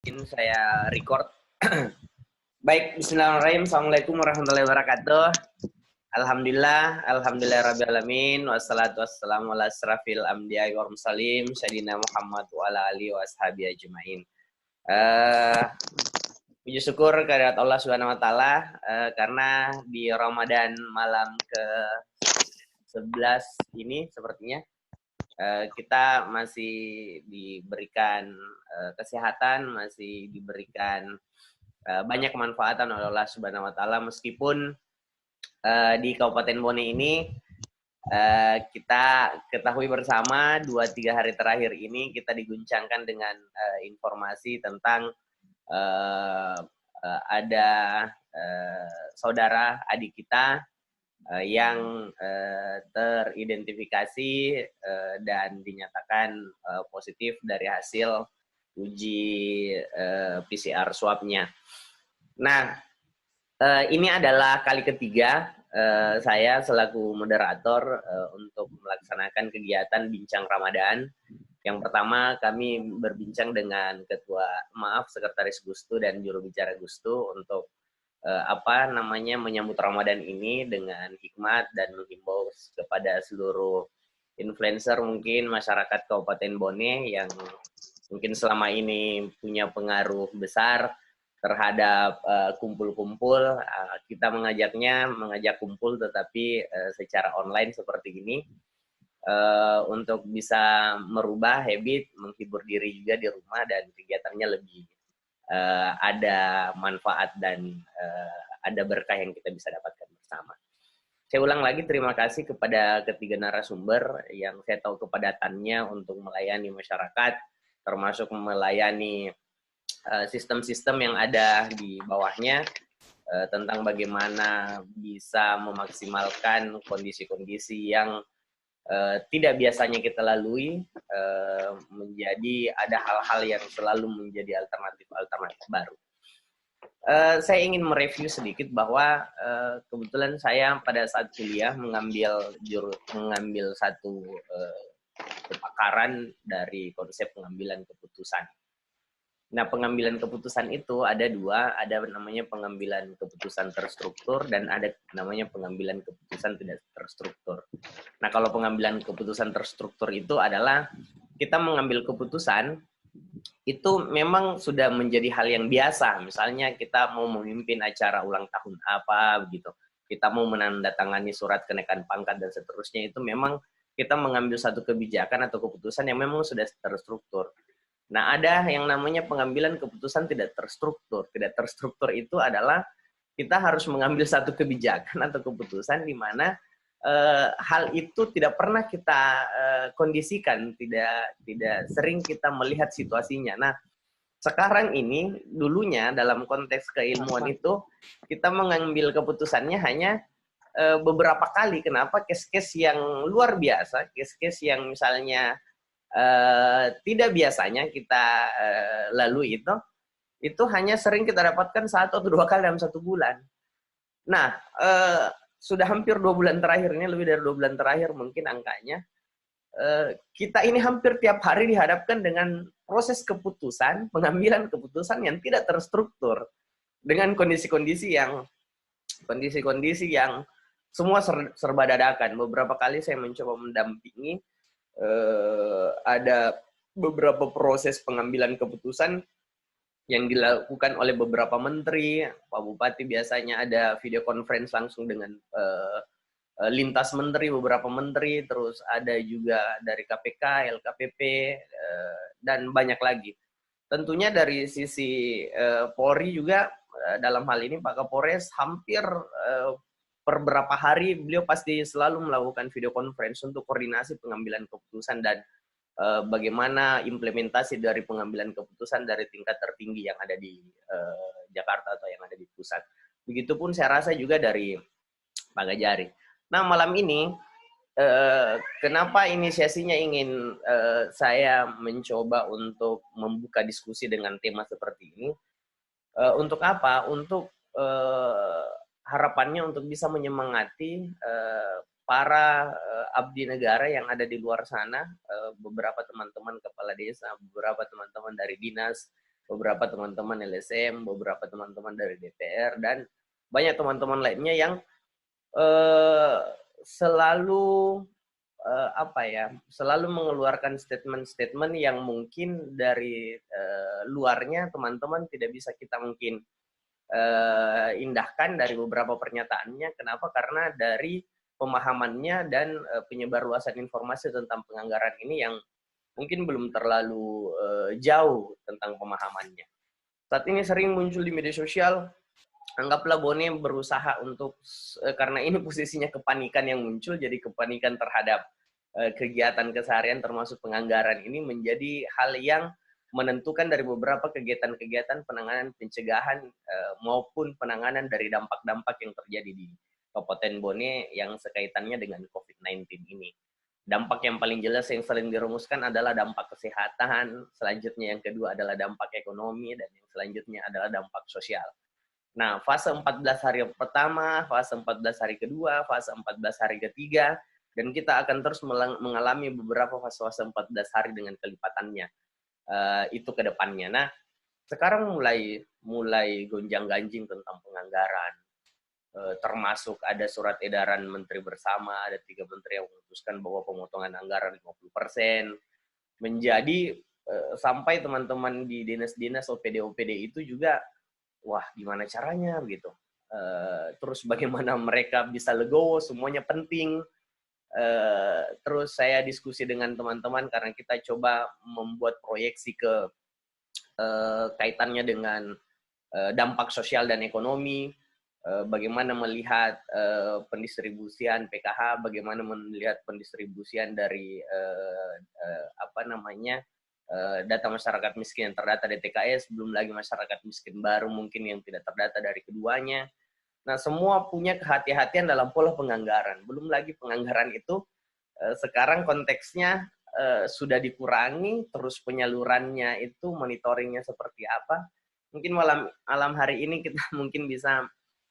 Ini saya record. Baik, bismillahirrahmanirrahim. Assalamualaikum warahmatullahi wabarakatuh. Alhamdulillah, alhamdulillah rabbil alamin, wassalatu wassalamu ala asrafil anbiya'i wal mursalin, sayyidina Muhammad wa ala alihi wa ashabihi ajmain. Puji syukur kehadirat Allah Subhanahu wa taala karena di Ramadan malam ke-11 ini sepertinya kita masih diberikan kesehatan, masih diberikan banyak kemanfaatan oleh Allah Subhanahu wa taala meskipun di Kabupaten Bone ini kita ketahui bersama 2-3 hari terakhir ini kita diguncangkan dengan informasi tentang ada saudara adik kita yang teridentifikasi dan dinyatakan positif dari hasil uji PCR swabnya. Nah, ini adalah kali ketiga saya selaku moderator untuk melaksanakan kegiatan Bincang Ramadan. Yang pertama kami berbincang dengan Sekretaris Gustu dan juru bicara Gustu untuk menyambut Ramadan ini dengan hikmat dan menghimbau kepada seluruh influencer mungkin masyarakat Kabupaten Bone yang mungkin selama ini punya pengaruh besar terhadap kumpul-kumpul. Kita mengajak kumpul tetapi secara online seperti ini untuk bisa merubah habit, menghibur diri juga di rumah dan kegiatannya lebih ada manfaat dan ada berkah yang kita bisa dapatkan bersama. Saya ulang lagi terima kasih kepada ketiga narasumber yang saya tahu kepadatannya untuk melayani masyarakat, termasuk melayani sistem-sistem yang ada di bawahnya tentang bagaimana bisa memaksimalkan kondisi-kondisi yang tidak biasanya kita lalui, menjadi ada hal-hal yang selalu menjadi alternatif baru. Saya ingin mereview sedikit bahwa kebetulan saya pada saat kuliah mengambil satu kepakaran dari konsep pengambilan keputusan. Nah, pengambilan keputusan itu ada dua, ada namanya pengambilan keputusan terstruktur dan ada namanya pengambilan keputusan tidak terstruktur. Nah, kalau pengambilan keputusan terstruktur itu adalah kita mengambil keputusan itu memang sudah menjadi hal yang biasa. Misalnya kita mau memimpin acara ulang tahun apa begitu. Kita mau menandatangani surat kenaikan pangkat dan seterusnya, itu memang kita mengambil satu kebijakan atau keputusan yang memang sudah terstruktur. Nah, ada yang namanya pengambilan keputusan tidak terstruktur. Tidak terstruktur itu adalah kita harus mengambil satu kebijakan atau keputusan di mana hal itu tidak pernah kita kondisikan, tidak sering kita melihat situasinya. Nah, sekarang ini dulunya dalam konteks keilmuan itu kita mengambil keputusannya hanya beberapa kali. Kenapa? Case-case yang luar biasa, case-case yang misalnya tidak biasanya kita lalui itu hanya sering kita dapatkan 1 atau 2 kali dalam 1 bulan. Nah, sudah hampir 2 bulan terakhir ini, lebih dari 2 bulan terakhir mungkin angkanya, kita ini hampir tiap hari dihadapkan dengan proses keputusan, pengambilan keputusan yang tidak terstruktur dengan kondisi-kondisi yang semua serba dadakan. Beberapa kali saya mencoba mendampingi ada beberapa proses pengambilan keputusan yang dilakukan oleh beberapa menteri. Pak Bupati biasanya ada video conference langsung dengan lintas menteri, beberapa menteri, terus ada juga dari KPK, LKPP, dan banyak lagi. Tentunya dari sisi Polri juga dalam hal ini Pak Kapolres hampir per beberapa hari beliau pasti selalu melakukan video conference untuk koordinasi pengambilan keputusan dan bagaimana implementasi dari pengambilan keputusan dari tingkat tertinggi yang ada di Jakarta atau yang ada di pusat. Begitupun saya rasa juga dari Pak Gajari. Nah, malam ini kenapa inisiasinya ingin saya mencoba untuk membuka diskusi dengan tema seperti ini? Untuk apa? Untuk harapannya untuk bisa menyemangati para abdi negara yang ada di luar sana, beberapa teman-teman kepala desa, beberapa teman-teman dari dinas, beberapa teman-teman LSM, beberapa teman-teman dari DPR, dan banyak teman-teman lainnya yang selalu selalu mengeluarkan statement-statement yang mungkin dari luarnya teman-teman tidak bisa kita mungkin indahkan dari beberapa pernyataannya. Kenapa? Karena dari pemahamannya dan penyebarluasan informasi tentang penganggaran ini yang mungkin belum terlalu jauh tentang pemahamannya. Saat ini sering muncul di media sosial, anggaplah Bone berusaha untuk, karena ini posisinya kepanikan yang muncul, jadi kepanikan terhadap kegiatan keseharian termasuk penganggaran ini menjadi hal yang menentukan dari beberapa kegiatan-kegiatan penanganan pencegahan maupun penanganan dari dampak-dampak yang terjadi di Kabupaten Bone yang sekaitannya dengan COVID-19 ini. Dampak yang paling jelas yang sering dirumuskan adalah dampak kesehatan, selanjutnya yang kedua adalah dampak ekonomi, dan yang selanjutnya adalah dampak sosial. Nah, fase 14 hari pertama, fase 14 hari kedua, fase 14 hari ketiga, dan kita akan terus mengalami beberapa fase-fase 14 hari dengan kelipatannya itu ke depannya. Nah, sekarang mulai gonjang-ganjing tentang penganggaran, termasuk ada surat edaran menteri bersama, ada 3 menteri yang memutuskan bahwa pemotongan anggaran 50%, menjadi sampai teman-teman di dinas-dinas OPD-OPD itu juga, wah gimana caranya gitu. Terus bagaimana mereka bisa legowo, semuanya penting. Terus saya diskusi dengan teman-teman karena kita coba membuat proyeksi ke kaitannya dengan dampak sosial dan ekonomi, bagaimana melihat pendistribusian PKH, bagaimana melihat pendistribusian dari data masyarakat miskin yang terdata di TKS, belum lagi masyarakat miskin baru mungkin yang tidak terdata dari keduanya. Nah, semua punya kehati-hatian dalam pola penganggaran. Belum lagi penganggaran itu sekarang konteksnya sudah dikurangi, terus penyalurannya itu monitoringnya seperti apa. Mungkin malam hari ini kita mungkin bisa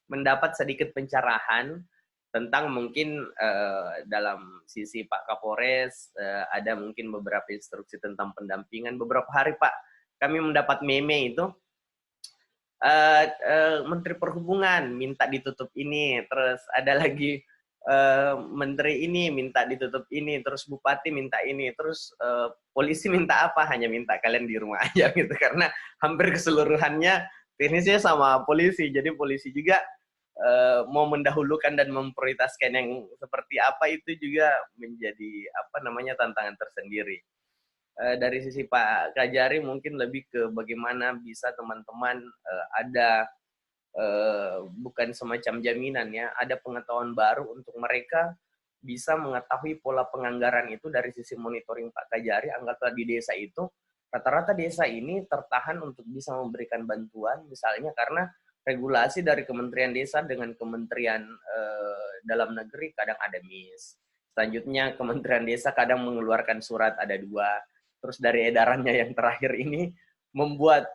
mendapat sedikit pencerahan tentang mungkin dalam sisi Pak Kapolres ada mungkin beberapa instruksi tentang pendampingan. Beberapa hari Pak kami mendapat meme itu Menteri Perhubungan minta ditutup ini, terus ada lagi menteri ini minta ditutup ini, terus bupati minta ini, terus polisi minta apa, hanya minta kalian di rumah aja gitu, karena hampir keseluruhannya teknisnya sama polisi. Jadi polisi juga mau mendahulukan dan memprioritaskan yang seperti apa itu juga menjadi tantangan tersendiri. Dari sisi Pak Kajari mungkin lebih ke bagaimana bisa teman-teman ada bukan semacam jaminan ya, ada pengetahuan baru untuk mereka bisa mengetahui pola penganggaran itu dari sisi monitoring Pak Kajari. Anggaplah di desa itu, rata-rata desa ini tertahan untuk bisa memberikan bantuan, misalnya karena regulasi dari Kementerian Desa dengan Kementerian Dalam Negeri kadang ada miss. Selanjutnya Kementerian Desa kadang mengeluarkan surat ada 2. Terus dari edarannya yang terakhir ini membuat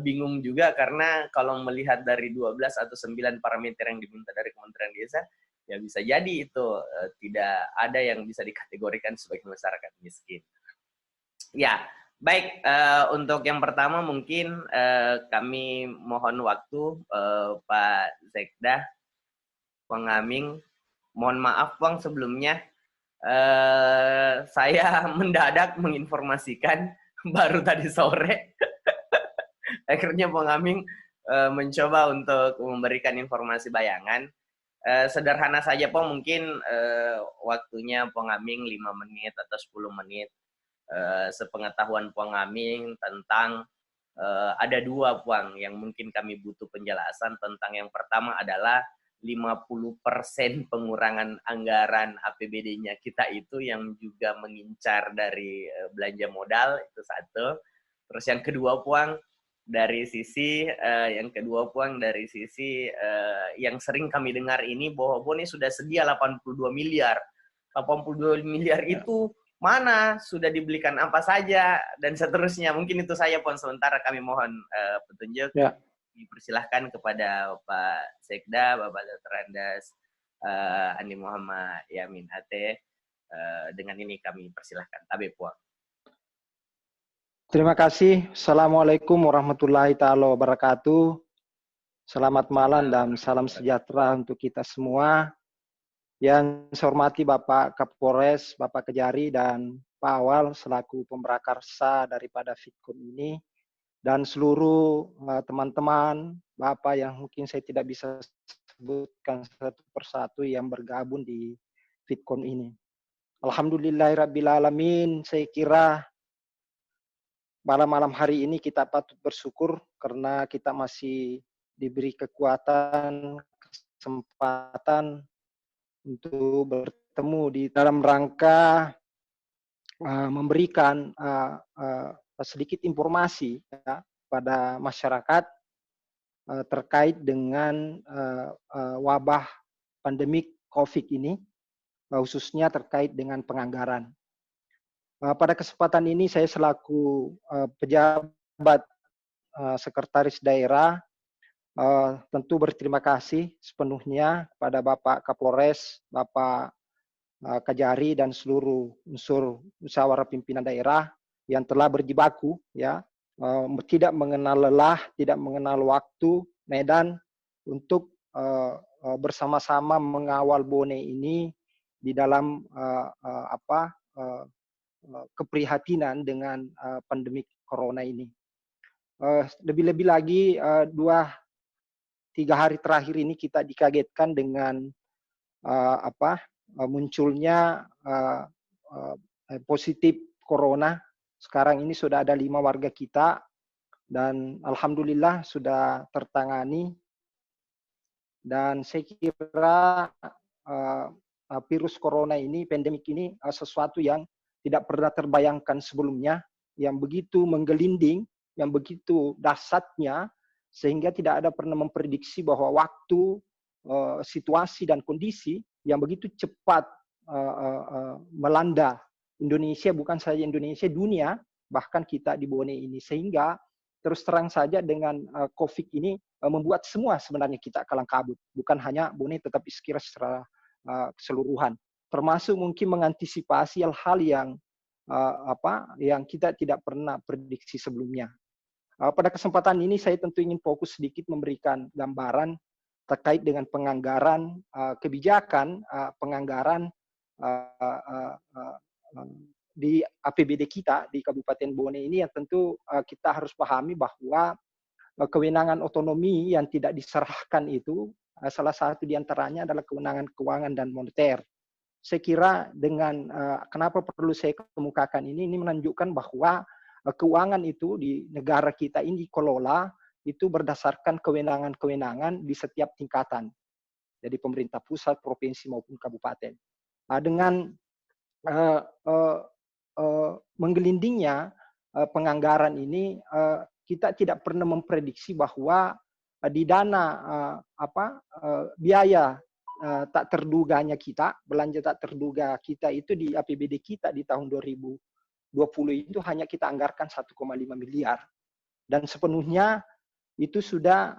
bingung juga, karena kalau melihat dari 12 atau 9 parameter yang diminta dari Kementerian Desa, ya bisa jadi itu tidak ada yang bisa dikategorikan sebagai masyarakat miskin. Ya, baik. Untuk yang pertama mungkin kami mohon waktu Pak Zekdah, Pengaming. Mohon maaf Bang sebelumnya. Saya mendadak menginformasikan baru tadi sore. Akhirnya Pengaming mencoba untuk memberikan informasi bayangan. Sederhana saja Pong, mungkin waktunya Pengaming 5 menit atau 10 menit. Sepengetahuan Pengaming tentang ada 2 Puang yang mungkin kami butuh penjelasan tentang. Yang pertama adalah 50% pengurangan anggaran APBD-nya kita itu yang juga mengincar dari belanja modal, itu satu. Terus yang kedua Puang, dari sisi yang sering kami dengar ini bahwa Bone sudah sedia 82 miliar. 82 miliar itu mana, sudah dibelikan apa saja, dan seterusnya. Mungkin itu saya Pon, sementara kami mohon petunjuk. Ya. Dipersilahkan kepada Pak Sekda, Bapak Dr. Andas, Andi Muhammad Yamin Ate. Dengan ini kami persilahkan. Tabe Puang. Terima kasih. Assalamualaikum warahmatullahi taala wabarakatuh. Selamat malam dan salam sejahtera untuk kita semua. Yang saya hormati Bapak Kapolres, Bapak Kejari, dan Pak Awal selaku pemrakarsa daripada Fitkom ini, dan seluruh teman-teman Bapak yang mungkin saya tidak bisa sebutkan satu persatu yang bergabung di Fitkom ini. Alhamdulillahirrabbilalamin, saya kira malam-malam hari ini kita patut bersyukur karena kita masih diberi kekuatan, kesempatan untuk bertemu di dalam rangka memberikan sedikit informasi ya, pada masyarakat terkait dengan wabah pandemik COVID ini, khususnya terkait dengan penganggaran. Pada kesempatan ini saya selaku pejabat sekretaris daerah tentu berterima kasih sepenuhnya kepada Bapak Kapolres, Bapak Kajari, dan seluruh unsur musyawarah pimpinan daerah yang telah berjibaku ya, tidak mengenal lelah, tidak mengenal waktu, medan untuk bersama-sama mengawal Bone ini di dalam keprihatinan dengan pandemi corona ini. Lebih-lebih lagi 2-3 hari terakhir ini kita dikagetkan dengan munculnya positif corona. Sekarang ini sudah ada 5 warga kita dan alhamdulillah sudah tertangani. Dan saya kira virus corona ini, pandemik ini sesuatu yang tidak pernah terbayangkan sebelumnya, yang begitu menggelinding, yang begitu dahsyatnya, sehingga tidak ada pernah memprediksi bahwa waktu, situasi dan kondisi yang begitu cepat melanda Indonesia, bukan saja Indonesia, dunia, bahkan kita di Bone ini. Sehingga terus terang saja dengan COVID ini membuat semua sebenarnya kita kalang kabut, bukan hanya Bone tetapi secara keseluruhan, termasuk mungkin mengantisipasi hal-hal yang kita tidak pernah prediksi sebelumnya. Pada kesempatan ini saya tentu ingin fokus sedikit memberikan gambaran terkait dengan penganggaran kebijakan penganggaran di APBD kita di Kabupaten Bone ini, yang tentu kita harus pahami bahwa kewenangan otonomi yang tidak diserahkan itu salah satu diantaranya adalah kewenangan keuangan dan moneter. Saya kira dengan kenapa perlu saya kemukakan ini menunjukkan bahwa keuangan itu di negara kita ini dikelola itu berdasarkan kewenangan-kewenangan di setiap tingkatan. Jadi pemerintah pusat, provinsi maupun kabupaten. Dengan menggelindingnya penganggaran ini, kita tidak pernah memprediksi bahwa di dana biaya tak terduganya kita, belanja tak terduga kita itu di APBD kita di tahun 2020 itu hanya kita anggarkan 1,5 miliar. Dan sepenuhnya itu sudah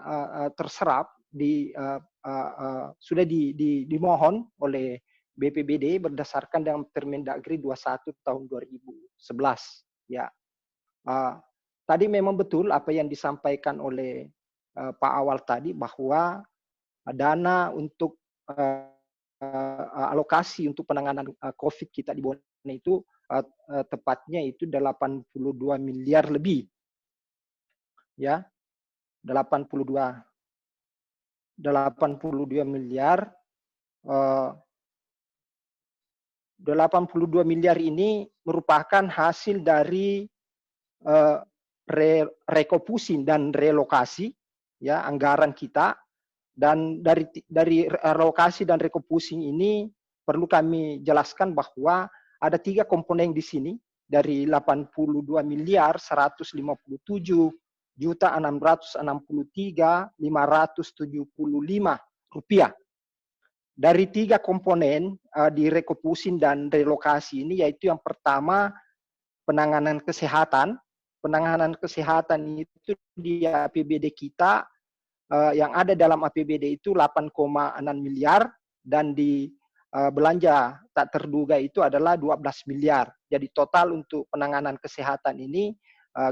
terserap sudah dimohon oleh BPBD berdasarkan dengan Permendagri 21 tahun 2011 ya. Tadi memang betul apa yang disampaikan oleh Pak Awal tadi, bahwa dana untuk alokasi untuk penanganan COVID kita di Bone itu tepatnya itu 82 miliar lebih. Ya. 82 miliar. 82 miliar ini merupakan hasil dari rekopusin dan relokasi ya anggaran kita. Dan dari relokasi dan rekopusin ini perlu kami jelaskan bahwa ada 3 komponen di sini. Dari 82 miliar 157.663.575 rupiah. Dari 3 komponen di rekopusin dan relokasi ini, yaitu yang pertama penanganan kesehatan. Penanganan kesehatan itu di APBD kita yang ada dalam APBD itu 8,6 miliar dan di belanja tak terduga itu adalah 12 miliar. Jadi total untuk penanganan kesehatan ini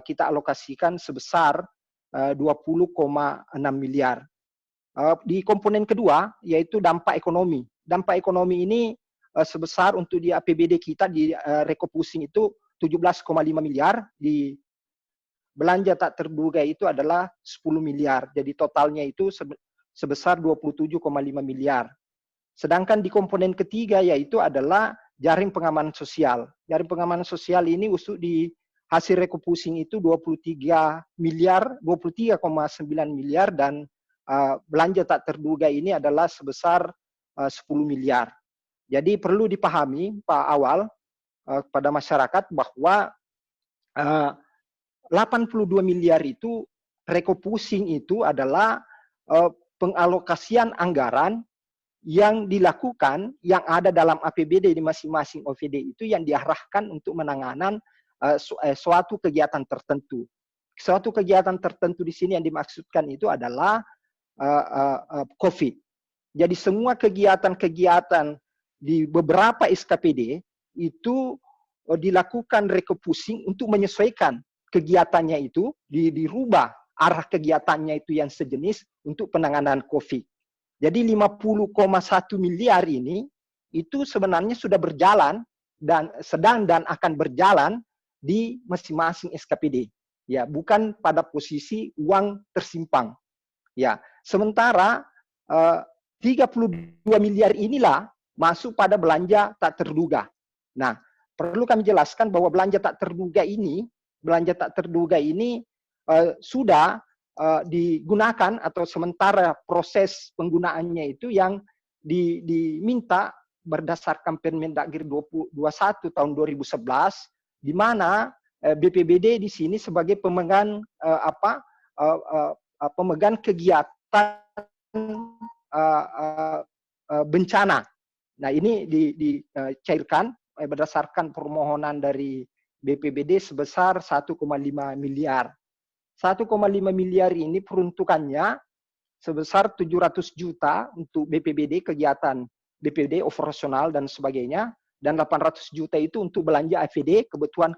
kita alokasikan sebesar 20,6 miliar. Di komponen kedua yaitu dampak ekonomi. Dampak ekonomi ini sebesar untuk di APBD kita di refocusing itu 17,5 miliar, di belanja tak terduga itu adalah 10 miliar. Jadi totalnya itu sebesar 27,5 miliar. Sedangkan di komponen ketiga yaitu adalah jaring pengamanan sosial. Jaring pengamanan sosial ini usuk di hasil refocusing itu 23 miliar, 23,9 miliar, dan belanja tak terduga ini adalah sebesar 10 miliar. Jadi perlu dipahami Pak Awal pada masyarakat bahwa 82 miliar itu refocusing itu adalah pengalokasian anggaran yang dilakukan, yang ada dalam APBD di masing-masing OVD itu yang diarahkan untuk menanganan suatu kegiatan tertentu. Suatu kegiatan tertentu di sini yang dimaksudkan itu adalah COVID. Jadi semua kegiatan-kegiatan di beberapa SKPD itu dilakukan refocusing untuk menyesuaikan kegiatannya itu, dirubah arah kegiatannya itu yang sejenis untuk penanganan COVID. Jadi 50,1 miliar ini itu sebenarnya sudah berjalan dan sedang dan akan berjalan di masing-masing SKPD. Ya, bukan pada posisi uang tersimpang. Ya, sementara 32 miliar inilah masuk pada belanja tak terduga. Nah, perlu kami jelaskan bahwa belanja tak terduga ini sudah digunakan atau sementara proses penggunaannya itu yang diminta berdasarkan Permendagri 21 tahun 2011, di mana BPBD di sini sebagai pemegang pemegang kegiatan bencana. Nah, ini dicairkan berdasarkan permohonan dari BPBD sebesar 1,5 miliar. 1,5 miliar ini peruntukannya sebesar 700 juta untuk BPBD, kegiatan BPBD operasional dan sebagainya, dan 800 juta itu untuk belanja APD, kebutuhan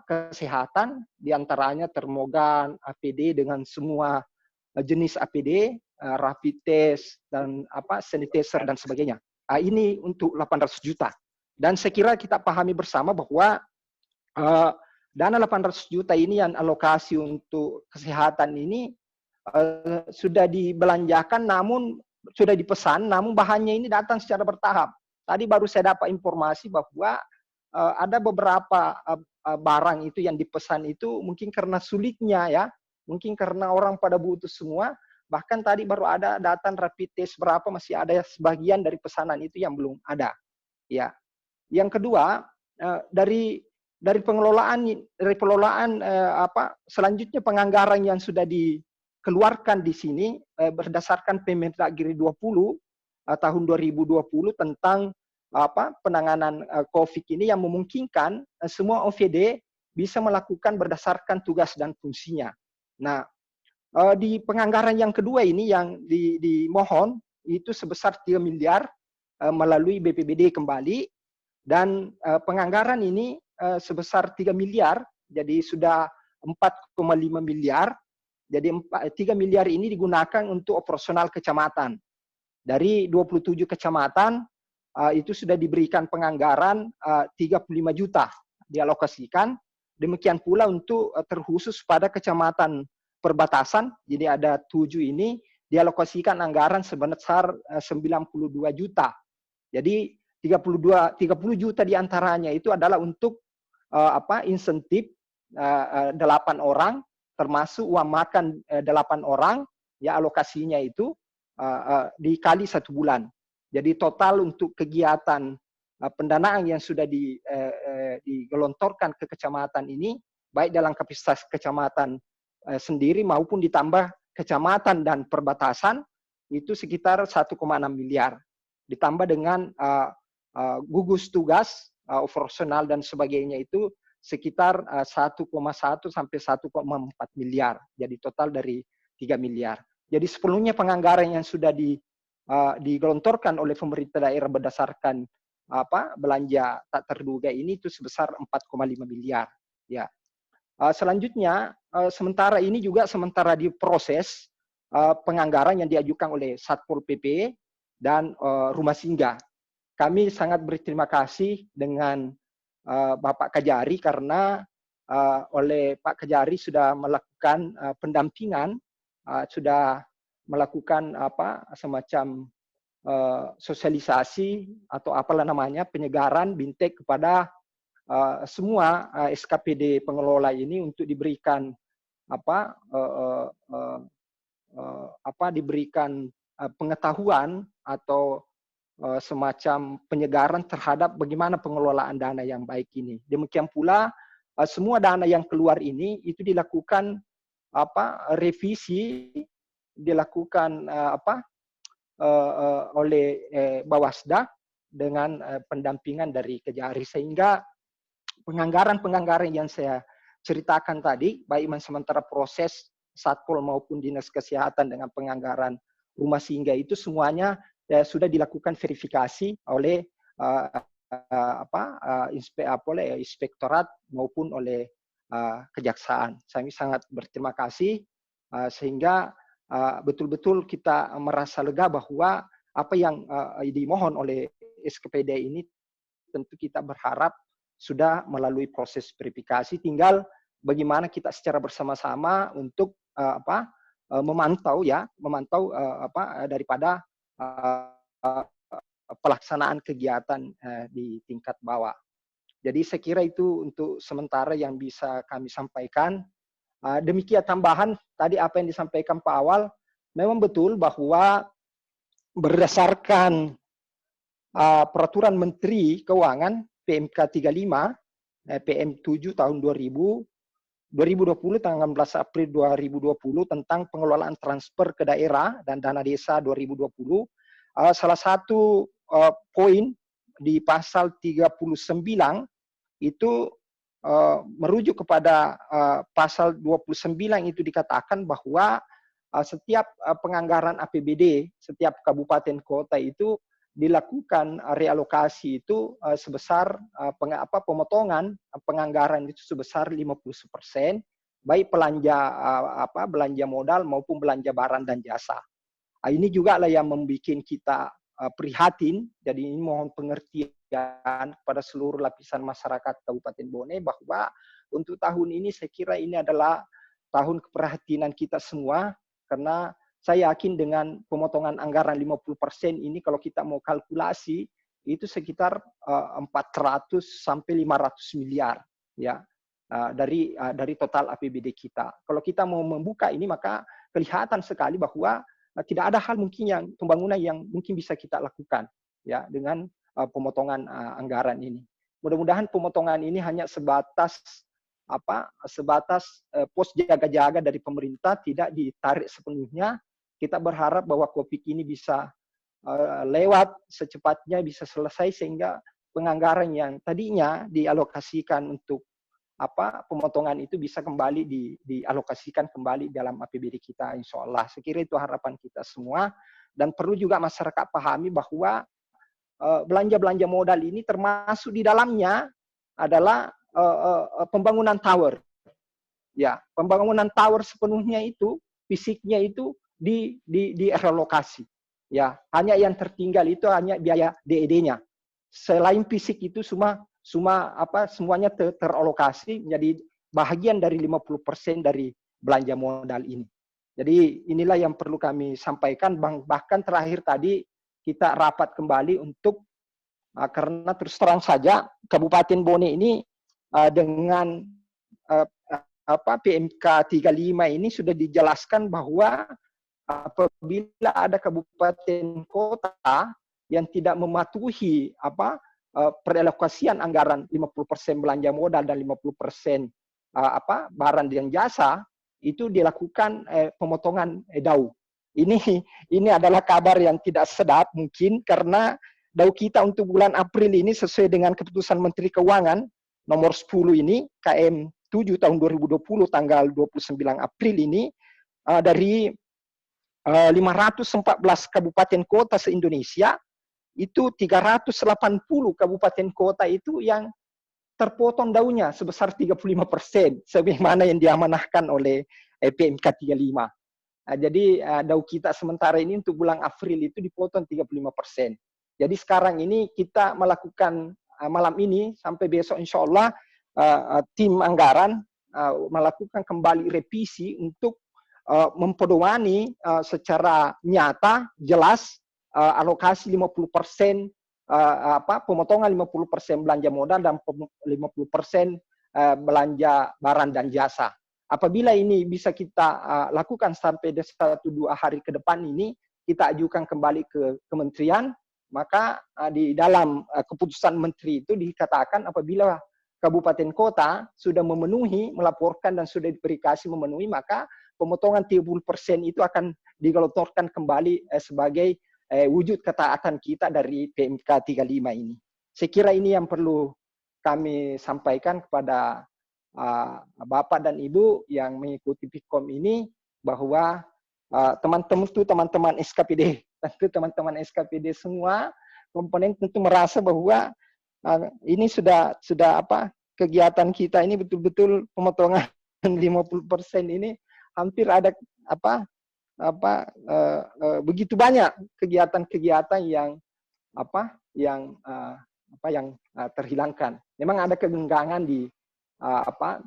kesehatan, diantaranya termogan, APD dengan semua jenis APD, rapid test, dan sanitizer dan sebagainya. Ini untuk 800 juta. Dan saya kira kita pahami bersama bahwa dana 800 juta ini yang alokasi untuk kesehatan ini sudah dibelanjakan, namun sudah dipesan, namun bahannya ini datang secara bertahap. Tadi baru saya dapat informasi bahwa ada beberapa barang itu yang dipesan itu mungkin karena sulitnya ya, mungkin karena orang pada butuh semua. Bahkan tadi baru ada data rapid test berapa, masih ada sebagian dari pesanan itu yang belum ada. Ya. Yang kedua, dari pengelolaan selanjutnya penganggaran yang sudah dikeluarkan di sini berdasarkan Permendagri 20 tahun 2020 tentang penanganan COVID ini yang memungkinkan semua OVD bisa melakukan berdasarkan tugas dan fungsinya. Nah, di penganggaran yang kedua ini yang dimohon itu sebesar 3 miliar melalui BPBD kembali, dan penganggaran ini sebesar 3 miliar, jadi sudah 4,5 miliar. Jadi 3 miliar ini digunakan untuk operasional kecamatan. Dari 27 kecamatan itu sudah diberikan penganggaran 35 juta dialokasikan. Demikian pula untuk terkhusus pada kecamatan perbatasan, jadi ada 7 ini dialokasikan anggaran sebesar 92 juta. Jadi 30 juta diantaranya itu adalah untuk insentif 8 orang, termasuk uang makan 8 orang, ya alokasinya itu dikali 1 bulan. Jadi total untuk kegiatan pendanaan yang sudah digelontorkan ke kecamatan ini, baik dalam kapasitas kecamatan sendiri maupun ditambah kecamatan dan perbatasan, itu sekitar 1,6 miliar. Ditambah dengan gugus tugas, operasional dan sebagainya itu sekitar 1,1 sampai 1,4 miliar. Jadi total dari 3 miliar. Jadi sepenuhnya penganggaran yang sudah digelontorkan oleh pemerintah daerah berdasarkan belanja tak terduga ini itu sebesar 4,5 miliar. Ya. Selanjutnya, sementara diproses penganggaran yang diajukan oleh Satpol PP dan Rumah Singgah. Kami sangat berterima kasih dengan Bapak Kajari karena oleh Pak Kajari sudah melakukan pendampingan, sudah melakukan semacam sosialisasi atau apalah namanya, penyegaran bintek kepada semua SKPD pengelola ini untuk diberikan diberikan pengetahuan atau semacam penyegaran terhadap bagaimana pengelolaan dana yang baik ini. Demikian pula semua dana yang keluar ini itu dilakukan revisi, dilakukan oleh Bawasda dengan pendampingan dari Kejari, sehingga penganggaran yang saya ceritakan tadi, baik sementara proses Satpol maupun Dinas Kesehatan dengan penganggaran Rumah Singgah itu semuanya sudah dilakukan verifikasi oleh inspektorat maupun oleh kejaksaan. Saya sangat berterima kasih sehingga betul-betul kita merasa lega bahwa apa yang dimohon oleh SKPD ini tentu kita berharap sudah melalui proses verifikasi, tinggal bagaimana kita secara bersama-sama untuk memantau daripada pelaksanaan kegiatan di tingkat bawah. Jadi saya kira itu untuk sementara yang bisa kami sampaikan. Demikian tambahan tadi apa yang disampaikan Pak Awal, memang betul bahwa berdasarkan Peraturan Menteri Keuangan PMK 35, PM 7 tahun 2020 tanggal 16 April 2020 tentang pengelolaan transfer ke daerah dan dana desa 2020, salah satu poin di pasal 39 itu merujuk kepada pasal 29 itu dikatakan bahwa setiap penganggaran APBD setiap kabupaten kota itu dilakukan realokasi itu sebesar pemotongan penganggaran itu sebesar 50%, baik belanja modal maupun belanja barang dan jasa. Ini juga lah yang membuat kita prihatin. Jadi ini mohon pengertian kepada seluruh lapisan masyarakat Kabupaten Bone bahwa untuk tahun ini saya kira ini adalah tahun keprihatinan kita semua, karena saya yakin dengan pemotongan anggaran 50% ini kalau kita mau kalkulasi itu sekitar 400 sampai 500 miliar ya dari total APBD kita. Kalau kita mau membuka ini maka kelihatan sekali bahwa tidak ada hal mungkin yang pembangunan yang mungkin bisa kita lakukan ya dengan pemotongan anggaran ini. Mudah-mudahan pemotongan ini hanya sebatas pos jaga-jaga dari pemerintah, tidak ditarik sepenuhnya. Kita berharap bahwa COVID ini bisa lewat secepatnya, bisa selesai sehingga penganggaran yang tadinya dialokasikan untuk pemotongan itu bisa kembali dialokasikan kembali dalam APBD kita, insya Allah. Saya kira itu harapan kita semua, dan perlu juga masyarakat pahami bahwa belanja-belanja modal ini termasuk di dalamnya adalah pembangunan tower. Ya, pembangunan tower sepenuhnya itu fisiknya itu direlokasi. Ya, hanya yang tertinggal itu hanya biaya DED-nya. Selain fisik itu semuanya teralokasi menjadi bahagian dari 50% dari belanja modal ini. Jadi inilah yang perlu kami sampaikan. Bahkan terakhir tadi kita rapat kembali untuk karena terus terang saja Kabupaten Bone ini dengan PMK 35 ini sudah dijelaskan bahwa apabila ada kabupaten kota yang tidak mematuhi peralokasian anggaran 50% belanja modal dan 50% barang dan jasa, itu dilakukan pemotongan DAU. Ini adalah kabar yang tidak sedap mungkin, karena DAU kita untuk bulan April ini sesuai dengan keputusan Menteri Keuangan nomor 10 ini KM 7 tahun 2020 tanggal 29 April ini dari 514 kabupaten kota se-Indonesia itu 380 kabupaten kota itu yang terpotong daunnya sebesar 35%, sebagaimana yang diamanahkan oleh PMK 35. Jadi daun kita sementara ini untuk bulan April itu dipotong 35%. Jadi sekarang ini kita melakukan malam ini sampai besok insya Allah tim anggaran melakukan kembali revisi untuk mempedomani secara nyata, jelas, alokasi 50% pemotongan 50% belanja modal dan 50% belanja barang dan jasa. Apabila ini bisa kita lakukan sampai 1-2 hari ke depan ini, kita ajukan kembali ke kementerian, maka di dalam keputusan menteri itu dikatakan apabila kabupaten kota sudah memenuhi, melaporkan dan sudah diverifikasi memenuhi, maka pemotongan 30% itu akan digelontorkan kembali sebagai wujud ketaatan kita dari PMK 35 ini. Saya kira ini yang perlu kami sampaikan kepada Bapak dan Ibu yang mengikuti PIKOM ini, bahwa teman-teman SKPD, tentu teman-teman SKPD semua komponen tentu merasa bahwa ini sudah kegiatan kita ini betul-betul pemotongan 50% ini hampir ada begitu banyak kegiatan-kegiatan yang terhilangkan. Memang ada kegenggangan di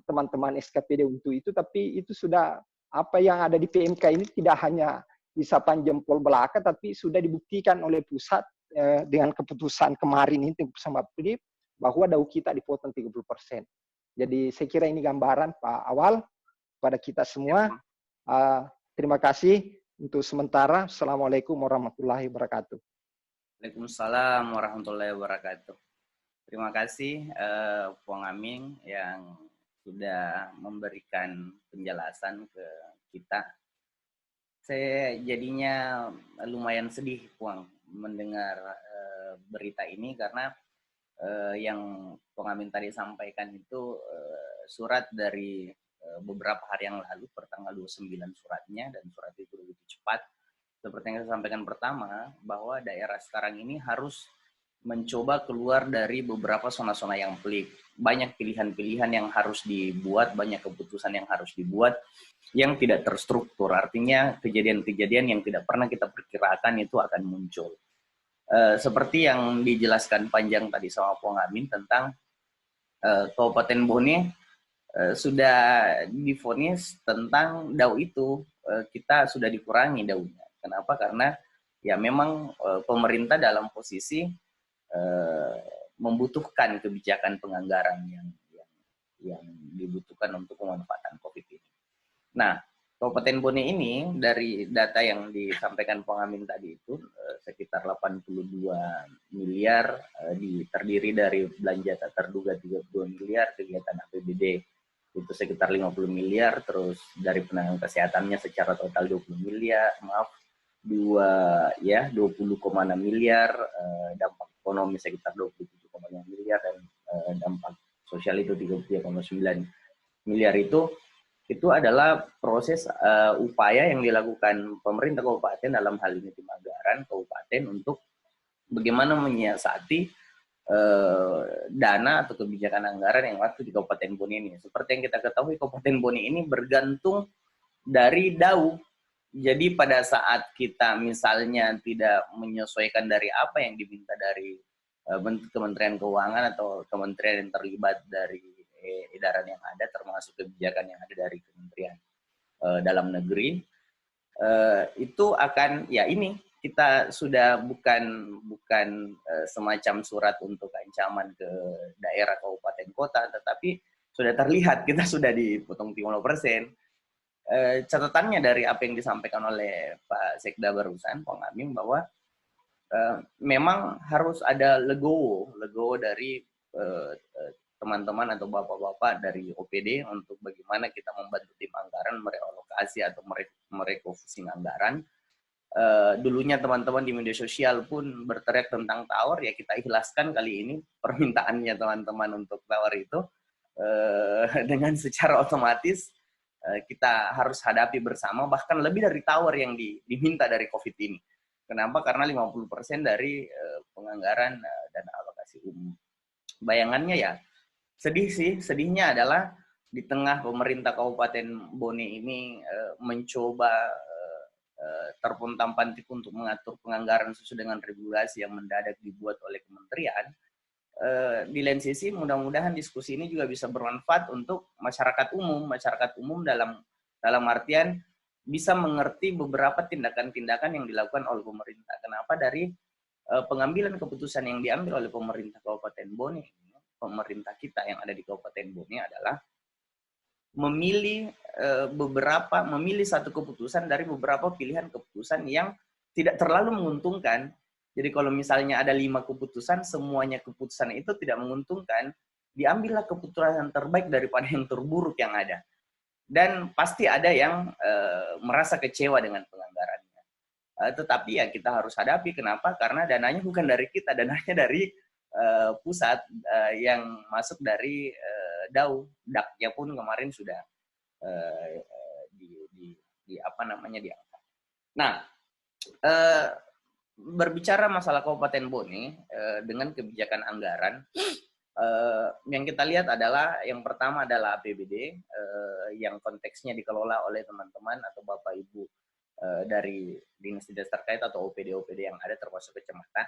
teman-teman SKPD untuk itu, tapi itu sudah apa yang ada di PMK ini tidak hanya isapan jempol belaka, tapi sudah dibuktikan oleh pusat dengan keputusan kemarin ini, keputusan Bapedi, bahwa daun kita dipotong 30%. Jadi saya kira ini gambaran Pak Awal pada kita semua. Terima kasih untuk sementara. Assalamualaikum warahmatullahi wabarakatuh. Waalaikumsalam warahmatullahi wabarakatuh. Terima kasih Puang Aming yang sudah memberikan penjelasan ke kita. Saya jadinya lumayan sedih Puang mendengar berita ini, karena yang Puang Aming tadi sampaikan itu surat dari beberapa hari yang lalu, pertanggal 29 suratnya, dan surat itu begitu cepat. Seperti yang saya sampaikan pertama, bahwa daerah sekarang ini harus mencoba keluar dari beberapa zona-zona yang pelik. Banyak pilihan-pilihan yang harus dibuat, banyak keputusan yang harus dibuat, yang tidak terstruktur. Artinya kejadian-kejadian yang tidak pernah kita perkirakan itu akan muncul. Seperti yang dijelaskan panjang tadi sama Puang Amin tentang Kabupaten Bone sudah divonis tentang DAU itu, kita sudah dikurangi DAU-nya. Kenapa? Karena ya memang pemerintah dalam posisi membutuhkan kebijakan penganggaran yang dibutuhkan untuk pemanfaatan COVID ini. Nah, Kabupaten Bone ini dari data yang disampaikan Puang Amin tadi itu sekitar 82 miliar, terdiri dari belanja tak terduga 32 miliar, kegiatan APBD itu sekitar 50 miliar, terus dari penanganan kesehatannya secara total 20 miliar, 20,6 miliar, dampak ekonomi sekitar 27,5 miliar, dan dampak sosial itu 33,9 miliar. Itu adalah proses upaya yang dilakukan pemerintah kabupaten, dalam hal ini tim anggaran kabupaten, untuk bagaimana menyiasati dana atau kebijakan anggaran yang waktu di Kabupaten Bone ini. Seperti yang kita ketahui, Kabupaten Bone ini bergantung dari DAU. Jadi pada saat kita misalnya tidak menyesuaikan dari apa yang diminta dari Kementerian Keuangan atau kementerian yang terlibat dari edaran yang ada, termasuk kebijakan yang ada dari Kementerian Dalam Negeri, itu akan, ya ini kita sudah bukan semacam surat untuk ancaman ke daerah, kabupaten, kota, tetapi sudah terlihat kita sudah dipotong 50%. Catatannya dari apa yang disampaikan oleh Pak Sekda barusan, Puang Aming, bahwa memang harus ada legowo dari teman-teman atau bapak-bapak dari OPD untuk bagaimana kita membantu tim anggaran merealokasi atau merefocusing anggaran. Dulunya teman-teman di media sosial pun berteriak tentang tower, ya kita ikhlaskan kali ini permintaannya teman-teman untuk tower itu, dengan secara otomatis kita harus hadapi bersama, bahkan lebih dari tower yang diminta dari COVID ini. Kenapa? Karena 50% dari penganggaran dana alokasi umum. Bayangannya ya, sedih sih. Sedihnya adalah di tengah pemerintah Kabupaten Bone ini mencoba terpontang-panting untuk mengatur penganggaran sesuai dengan regulasi yang mendadak dibuat oleh kementerian. Di lain sisi mudah-mudahan diskusi ini juga bisa bermanfaat untuk masyarakat umum dalam artian bisa mengerti beberapa tindakan-tindakan yang dilakukan oleh pemerintah. Kenapa dari pengambilan keputusan yang diambil oleh pemerintah Kabupaten Bone, pemerintah kita yang ada di Kabupaten Bone adalah memilih satu keputusan dari beberapa pilihan keputusan yang tidak terlalu menguntungkan. Jadi kalau misalnya ada 5 keputusan, semuanya keputusan itu tidak menguntungkan, diambillah keputusan yang terbaik daripada yang terburuk yang ada. Dan pasti ada yang merasa kecewa dengan penganggarannya. Tetapi ya kita harus hadapi. Kenapa? Karena dananya bukan dari kita, dananya dari pusat yang masuk dari DAU. DAK-nya pun kemarin sudah diangkat. Nah, berbicara masalah Kabupaten Bone dengan kebijakan anggaran, yang kita lihat adalah yang pertama adalah APBD yang konteksnya dikelola oleh teman-teman atau Bapak Ibu dari dinas-dinas terkait atau OPD-OPD yang ada termasuk kecamatan.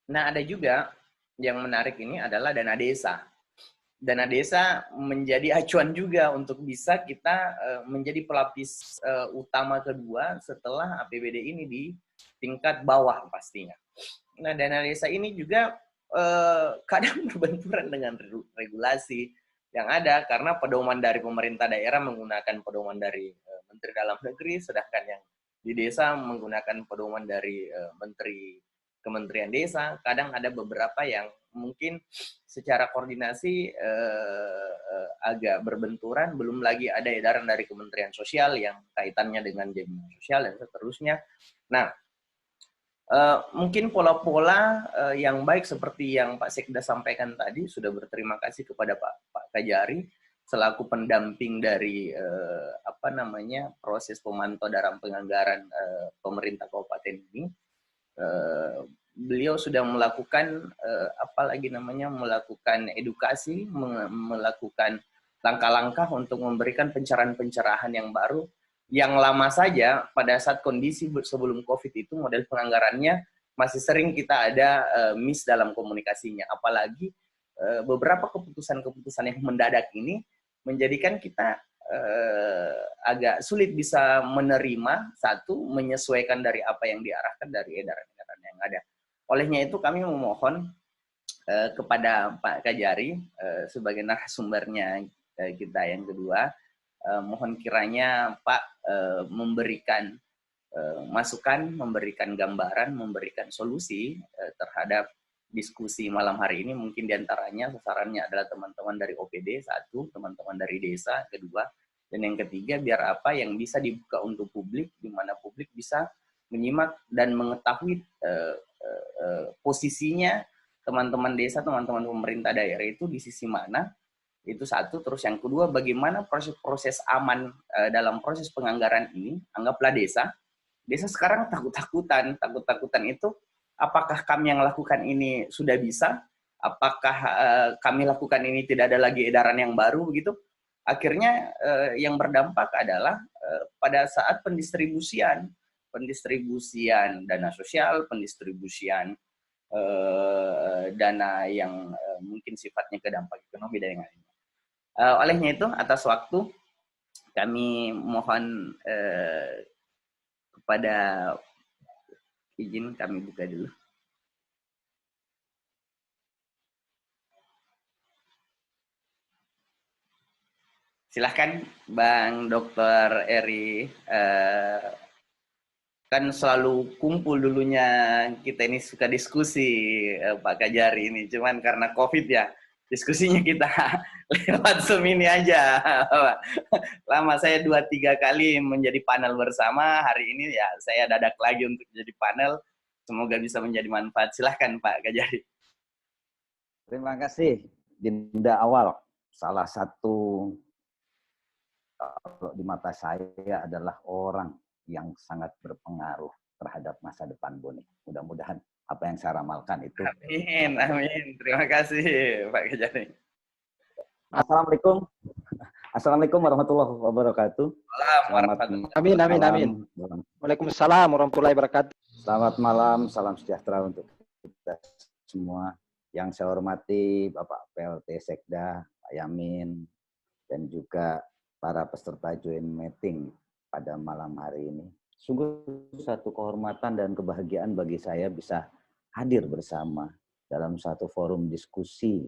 Nah, ada juga yang menarik ini adalah dana desa. Dana desa menjadi acuan juga untuk bisa kita menjadi pelapis utama kedua setelah APBD ini di tingkat bawah pastinya. Nah, dana desa ini juga kadang berbenturan dengan regulasi yang ada karena pedoman dari pemerintah daerah menggunakan pedoman dari Menteri Dalam Negeri, sedangkan yang di desa menggunakan pedoman dari Menteri Kementerian Desa. Kadang ada beberapa yang mungkin secara koordinasi agak berbenturan, belum lagi ada edaran dari Kementerian Sosial yang kaitannya dengan jaminan sosial dan seterusnya. Nah, mungkin pola-pola yang baik seperti yang Pak Sekda sampaikan tadi, sudah berterima kasih kepada Pak Kajari selaku pendamping dari proses pemantau dalam penganggaran pemerintah kabupaten ini. Beliau sudah melakukan melakukan edukasi, melakukan langkah-langkah untuk memberikan pencerahan-pencerahan yang baru. Yang lama saja pada saat kondisi sebelum COVID itu model penganggarannya masih sering kita ada miss dalam komunikasinya. Apalagi beberapa keputusan-keputusan yang mendadak ini menjadikan kita agak sulit bisa menerima, menyesuaikan dari apa yang diarahkan dari edaran-edaran yang ada. Olehnya itu kami memohon kepada Pak Kajari sebagai narasumbernya kita yang kedua, mohon kiranya Pak memberikan masukan, memberikan gambaran, memberikan solusi terhadap diskusi malam hari ini. Mungkin diantaranya sasarannya adalah teman-teman dari OPD, satu, teman-teman dari desa, kedua, dan yang ketiga biar apa yang bisa dibuka untuk publik, di mana publik bisa menyimak dan mengetahui posisinya teman-teman desa, teman-teman pemerintah daerah itu di sisi mana. Itu satu. Terus yang kedua, bagaimana proses aman dalam proses penganggaran ini. Anggaplah desa sekarang takut-takutan itu, apakah kami yang lakukan ini sudah bisa, apakah kami lakukan ini tidak ada lagi edaran yang baru begitu. Akhirnya yang berdampak adalah pada saat pendistribusian dana sosial, pendistribusian dana yang mungkin sifatnya ke dampak ekonomi dan yang lainnya. Olehnya itu, atas waktu kami mohon kepada izin kami buka dulu. Silahkan Bang Dr. Eri, kan selalu kumpul dulunya kita ini suka diskusi Pak Kajari ini, cuman karena COVID ya diskusinya kita lewat Zoom ini aja. Lama saya 2-3 kali menjadi panel bersama, hari ini ya saya dadak lagi untuk jadi panel, semoga bisa menjadi manfaat. Silahkan Pak Kajari. Terima kasih Dinda Awal. Salah satu kalau di mata saya adalah orang yang sangat berpengaruh terhadap masa depan Bone. Mudah-mudahan apa yang saya ramalkan itu. Amin. Terima kasih Pak Kajari. Assalamualaikum. Assalamualaikum warahmatullahi wabarakatuh. Amin, amin, amin. Waalaikumsalam warahmatullahi wabarakatuh. Selamat malam, salam sejahtera untuk kita semua. Yang saya hormati Bapak PLT Sekda, Pak Yamin, dan juga para peserta joint meeting pada malam hari ini. Sungguh satu kehormatan dan kebahagiaan bagi saya bisa hadir bersama dalam satu forum diskusi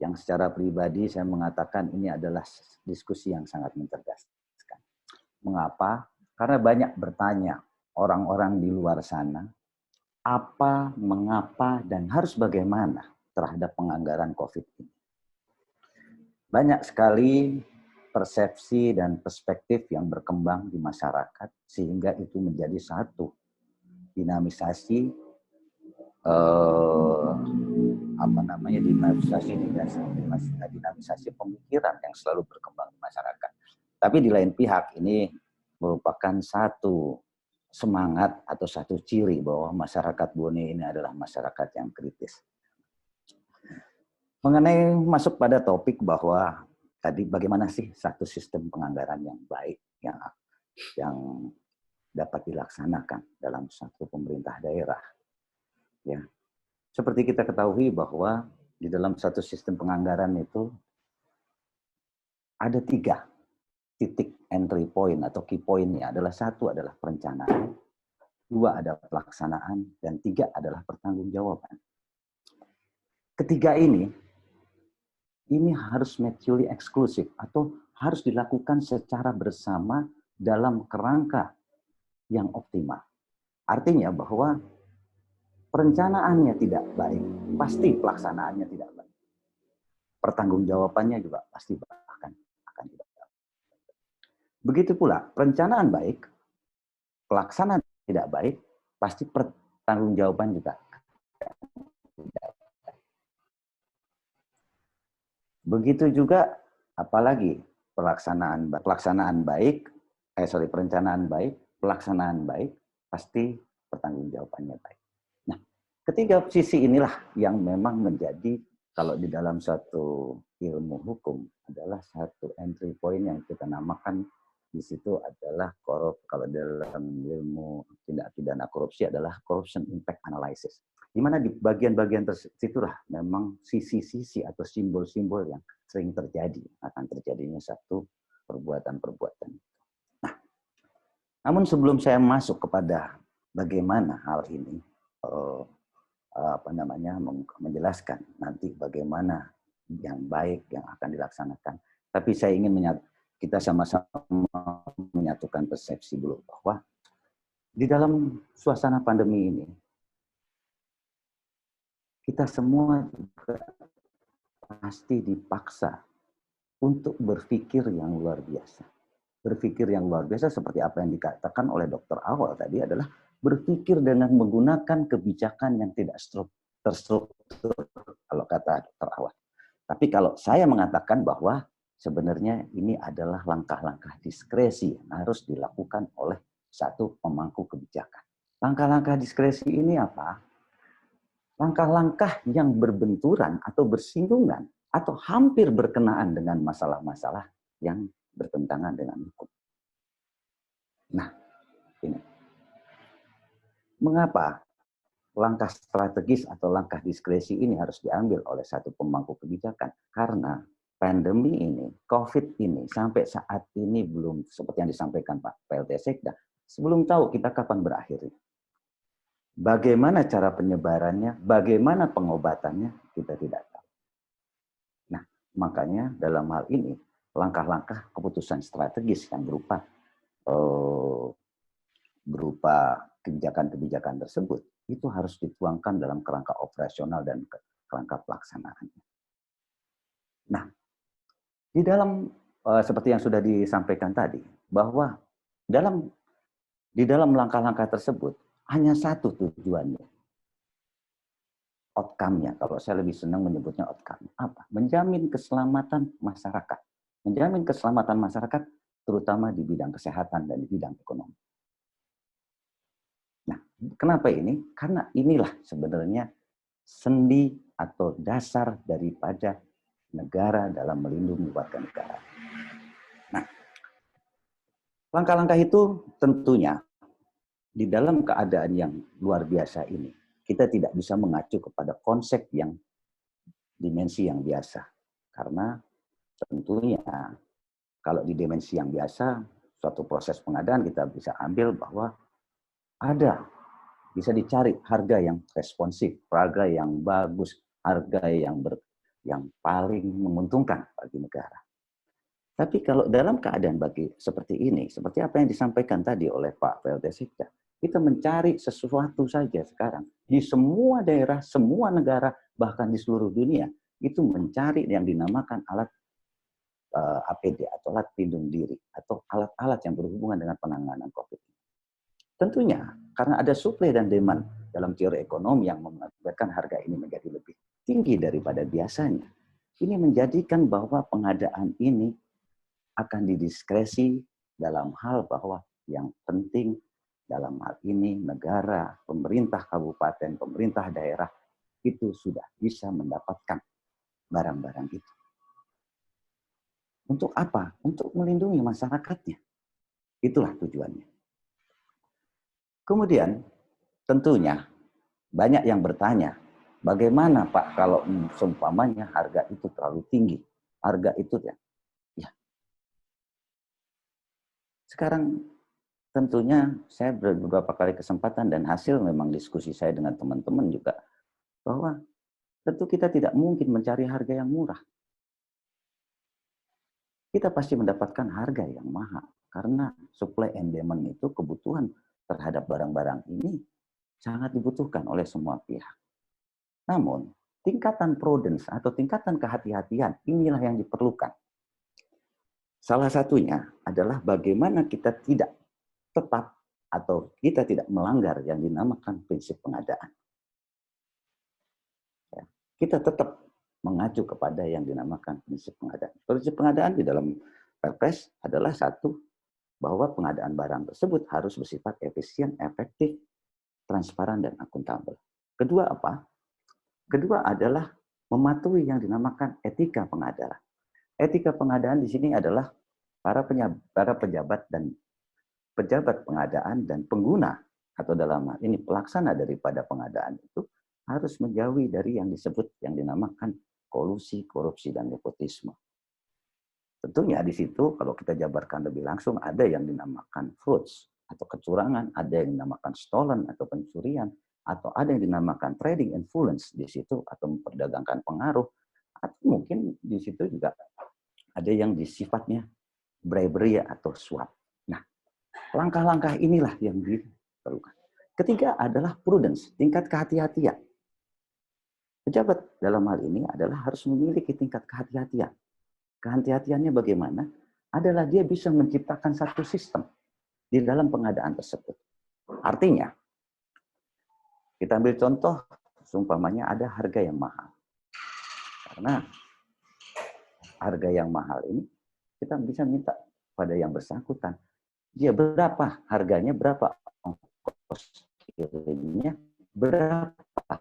yang secara pribadi saya mengatakan ini adalah diskusi yang sangat mencerdaskan. Mengapa? Karena banyak bertanya orang-orang di luar sana, apa, mengapa, dan harus bagaimana terhadap penganggaran COVID ini. Banyak sekali persepsi dan perspektif yang berkembang di masyarakat sehingga itu menjadi satu dinamisasi dinamisasi pemikiran yang selalu berkembang di masyarakat. Tapi di lain pihak ini merupakan satu semangat atau satu ciri bahwa masyarakat Bone ini adalah masyarakat yang kritis. Mengenai masuk pada topik bahwa tadi bagaimana sih satu sistem penganggaran yang baik yang dapat dilaksanakan dalam satu pemerintah daerah. Ya, seperti kita ketahui bahwa di dalam satu sistem penganggaran itu ada 3 titik entry point atau key point-nya adalah 1 adalah perencanaan, 2 ada pelaksanaan, dan 3 adalah pertanggungjawaban. Ketiga ini harus mutually eksklusif atau harus dilakukan secara bersama dalam kerangka yang optimal. Artinya bahwa perencanaannya tidak baik, pasti pelaksanaannya tidak baik. Pertanggungjawabannya juga pasti akan tidak baik. Begitu pula, perencanaan baik, pelaksanaan tidak baik, pasti pertanggungjawaban juga tidak baik. Begitu juga, apalagi perencanaan baik, pelaksanaan baik, pasti pertanggungjawabannya baik. Nah, ketiga sisi inilah yang memang menjadi, kalau di dalam satu ilmu hukum, adalah satu entry point yang kita namakan di situ adalah kalau dalam ilmu tindak pidana korupsi adalah corruption impact analysis. Di mana di bagian-bagian situlah memang sisi-sisi atau simbol-simbol yang sering terjadi, akan terjadinya satu perbuatan-perbuatan. Nah, namun sebelum saya masuk kepada bagaimana hal ini menjelaskan nanti bagaimana yang baik yang akan dilaksanakan, tapi saya ingin kita sama-sama menyatukan persepsi dulu bahwa di dalam suasana pandemi ini kita semua juga pasti dipaksa untuk berpikir yang luar biasa. Berpikir yang luar biasa seperti apa yang dikatakan oleh Dr. Awal tadi adalah berpikir dengan menggunakan kebijakan yang tidak terstruktur, kalau kata Dr. Awal. Tapi kalau saya mengatakan bahwa sebenarnya ini adalah langkah-langkah diskresi yang harus dilakukan oleh satu pemangku kebijakan. Langkah-langkah diskresi ini apa? Langkah-langkah yang berbenturan atau bersinggungan atau hampir berkenaan dengan masalah-masalah yang bertentangan dengan hukum. Nah, ini. Mengapa langkah strategis atau langkah diskresi ini harus diambil oleh satu pemangku kebijakan? Karena pandemi ini, COVID ini, sampai saat ini belum, seperti yang disampaikan Pak PLT Sekda, sebelum tahu kita kapan berakhirnya. Bagaimana cara penyebarannya, bagaimana pengobatannya, kita tidak tahu. Nah, makanya dalam hal ini, langkah-langkah keputusan strategis yang berupa kebijakan-kebijakan tersebut, itu harus dituangkan dalam kerangka operasional dan kerangka pelaksanaannya. Nah, di dalam, seperti yang sudah disampaikan tadi, bahwa di dalam langkah-langkah tersebut, hanya satu tujuannya. Outcome-nya, kalau saya lebih senang menyebutnya outcome. Apa? Menjamin keselamatan masyarakat. Menjamin keselamatan masyarakat, terutama di bidang kesehatan dan di bidang ekonomi. Nah, kenapa ini? Karena inilah sebenarnya sendi atau dasar daripada negara dalam melindungi warga negara. Nah, langkah-langkah itu tentunya di dalam keadaan yang luar biasa ini, kita tidak bisa mengacu kepada konsep yang dimensi yang biasa. Karena tentunya kalau di dimensi yang biasa, suatu proses pengadaan kita bisa ambil bahwa ada, bisa dicari harga yang responsif, harga yang bagus, harga yang paling menguntungkan bagi negara. Tapi kalau dalam keadaan seperti ini, seperti apa yang disampaikan tadi oleh Pak PLT Sekda, kita mencari sesuatu saja sekarang. Di semua daerah, semua negara, bahkan di seluruh dunia, itu mencari yang dinamakan alat APD atau alat pelindung diri, atau alat-alat yang berhubungan dengan penanganan COVID. Tentunya, karena ada supply dan demand dalam teori ekonomi yang mengakibatkan harga ini menjadi lebih tinggi daripada biasanya. Ini menjadikan bahwa pengadaan ini akan didiskresi dalam hal bahwa yang penting dalam hal ini negara, pemerintah kabupaten, pemerintah daerah itu sudah bisa mendapatkan barang-barang itu. Untuk apa? Untuk melindungi masyarakatnya. Itulah tujuannya. Kemudian tentunya banyak yang bertanya, bagaimana Pak kalau seumpamanya harga itu terlalu tinggi? Harga itu ya. Sekarang tentunya saya beberapa kali kesempatan dan hasil memang diskusi saya dengan teman-teman juga bahwa tentu kita tidak mungkin mencari harga yang murah. Kita pasti mendapatkan harga yang mahal karena supply and demand itu kebutuhan terhadap barang-barang ini sangat dibutuhkan oleh semua pihak. Namun, tingkatan prudence atau tingkatan kehati-hatian inilah yang diperlukan. Salah satunya adalah bagaimana kita tidak tetap atau kita tidak melanggar yang dinamakan prinsip pengadaan. Ya, kita tetap mengacu kepada yang dinamakan prinsip pengadaan. Prinsip pengadaan di dalam Perpres adalah satu, bahwa pengadaan barang tersebut harus bersifat efisien, efektif, transparan, dan akuntabel. Kedua apa? Kedua adalah mematuhi yang dinamakan etika pengadaan. Etika pengadaan di sini adalah para pejabat dan pejabat pengadaan dan pengguna atau dalam hal ini pelaksana daripada pengadaan itu harus menjauhi dari yang disebut yang dinamakan kolusi, korupsi, dan nepotisme. Tentunya di situ kalau kita jabarkan lebih langsung ada yang dinamakan frauds atau kecurangan, ada yang dinamakan stolen atau pencurian, atau ada yang dinamakan trading influence di situ atau memperdagangkan pengaruh, atau mungkin di situ juga ada yang sifatnya bribery atau suap. Nah, langkah-langkah inilah yang diperlukan. Ketiga adalah prudence, tingkat kehati-hatian. Pejabat dalam hal ini adalah harus memiliki tingkat kehati-hatian. Kehati-hatiannya bagaimana? Adalah dia bisa menciptakan satu sistem di dalam pengadaan tersebut. Artinya, kita ambil contoh, seumpamanya ada harga yang mahal. Karena harga yang mahal ini, kita bisa minta pada yang bersangkutan, dia berapa harganya, berapa ongkos kirimnya, berapa.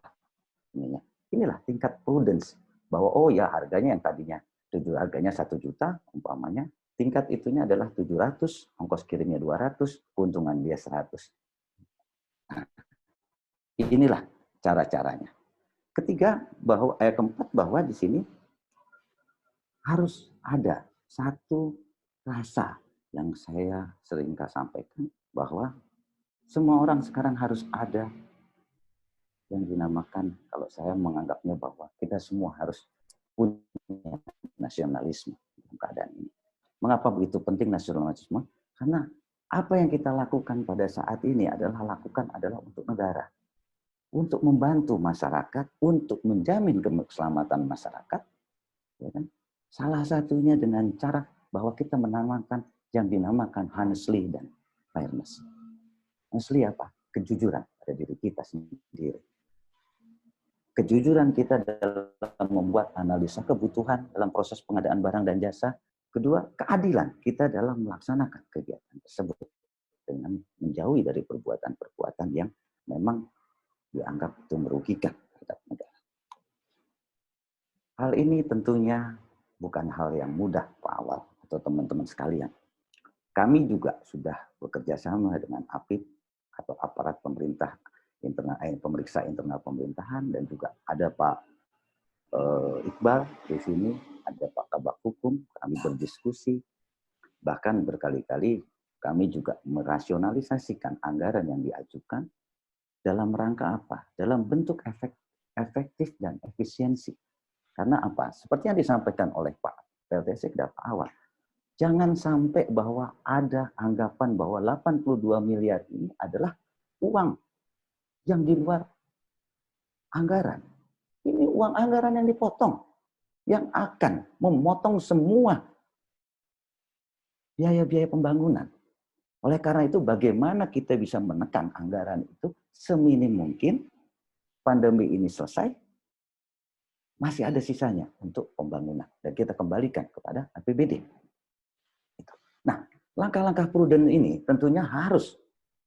Inilah tingkat prudence bahwa oh ya harganya yang tadinya harganya 1 juta umpamanya, tingkat itunya adalah 700, ongkos kirimnya 200, keuntungan dia 100. Nah, inilah cara-caranya. Keempat bahwa di sini harus ada satu rasa yang saya sering sampaikan bahwa semua orang sekarang harus ada yang dinamakan, kalau saya menganggapnya bahwa kita semua harus punya nasionalisme dalam keadaan ini. Mengapa begitu penting nasionalisme? Karena apa yang kita lakukan pada saat ini adalah untuk negara, untuk membantu masyarakat, untuk menjamin keselamatan masyarakat, ya kan? Salah satunya dengan cara bahwa kita menamakan yang dinamakan honestly dan fairness. Honestly apa? Kejujuran pada diri kita sendiri. Kejujuran kita dalam membuat analisa kebutuhan dalam proses pengadaan barang dan jasa. Kedua, keadilan kita dalam melaksanakan kegiatan tersebut dengan menjauhi dari perbuatan-perbuatan yang memang dianggap itu merugikan terhadap negara. Hal ini tentunya bukan hal yang mudah, Pak Awal atau teman-teman sekalian. Kami juga sudah bekerja sama dengan APIP atau aparat pemerintah internal, pemeriksa internal pemerintahan, dan juga ada Pak Iqbal di sini, ada Pak Kabak Hukum. Kami berdiskusi, bahkan berkali-kali kami juga merasionalisasikan anggaran yang diajukan dalam rangka apa? Dalam bentuk efektif dan efisiensi. Karena apa? Seperti yang disampaikan oleh Pak PLT Sekda Pak Awal, jangan sampai bahwa ada anggapan bahwa 82 miliar ini adalah uang yang di luar anggaran. Ini uang anggaran yang dipotong, yang akan memotong semua biaya-biaya pembangunan. Oleh karena itu, bagaimana kita bisa menekan anggaran itu seminim mungkin, pandemi ini selesai, masih ada sisanya untuk pembangunan. Dan kita kembalikan kepada APBD. Nah, langkah-langkah prudent ini tentunya harus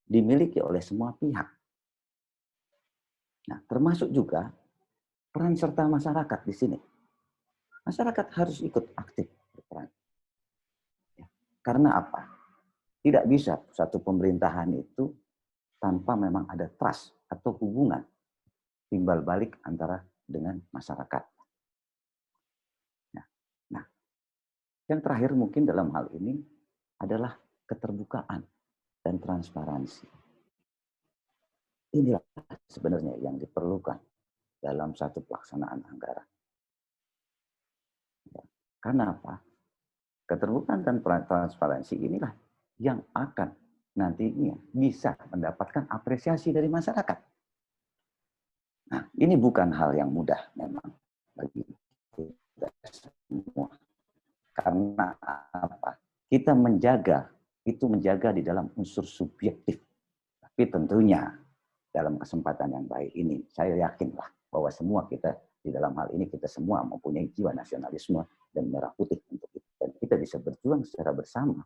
dimiliki oleh semua pihak. Nah, termasuk juga peran serta masyarakat di sini. Masyarakat harus ikut aktif berperan. Karena apa? Tidak bisa satu pemerintahan itu tanpa memang ada trust atau hubungan timbal balik antara dengan masyarakat. Nah, yang terakhir mungkin dalam hal ini adalah keterbukaan dan transparansi. Inilah sebenarnya yang diperlukan dalam satu pelaksanaan anggaran. Karena apa? Keterbukaan dan transparansi inilah yang akan nantinya bisa mendapatkan apresiasi dari masyarakat. Nah, ini bukan hal yang mudah memang bagi kita semua. Karena apa? Kita menjaga di dalam unsur subjektif. Tapi tentunya dalam kesempatan yang baik ini, saya yakinlah bahwa semua kita di dalam hal ini kita semua mempunyai jiwa nasionalisme dan merah putih untuk itu. Dan kita bisa berjuang secara bersama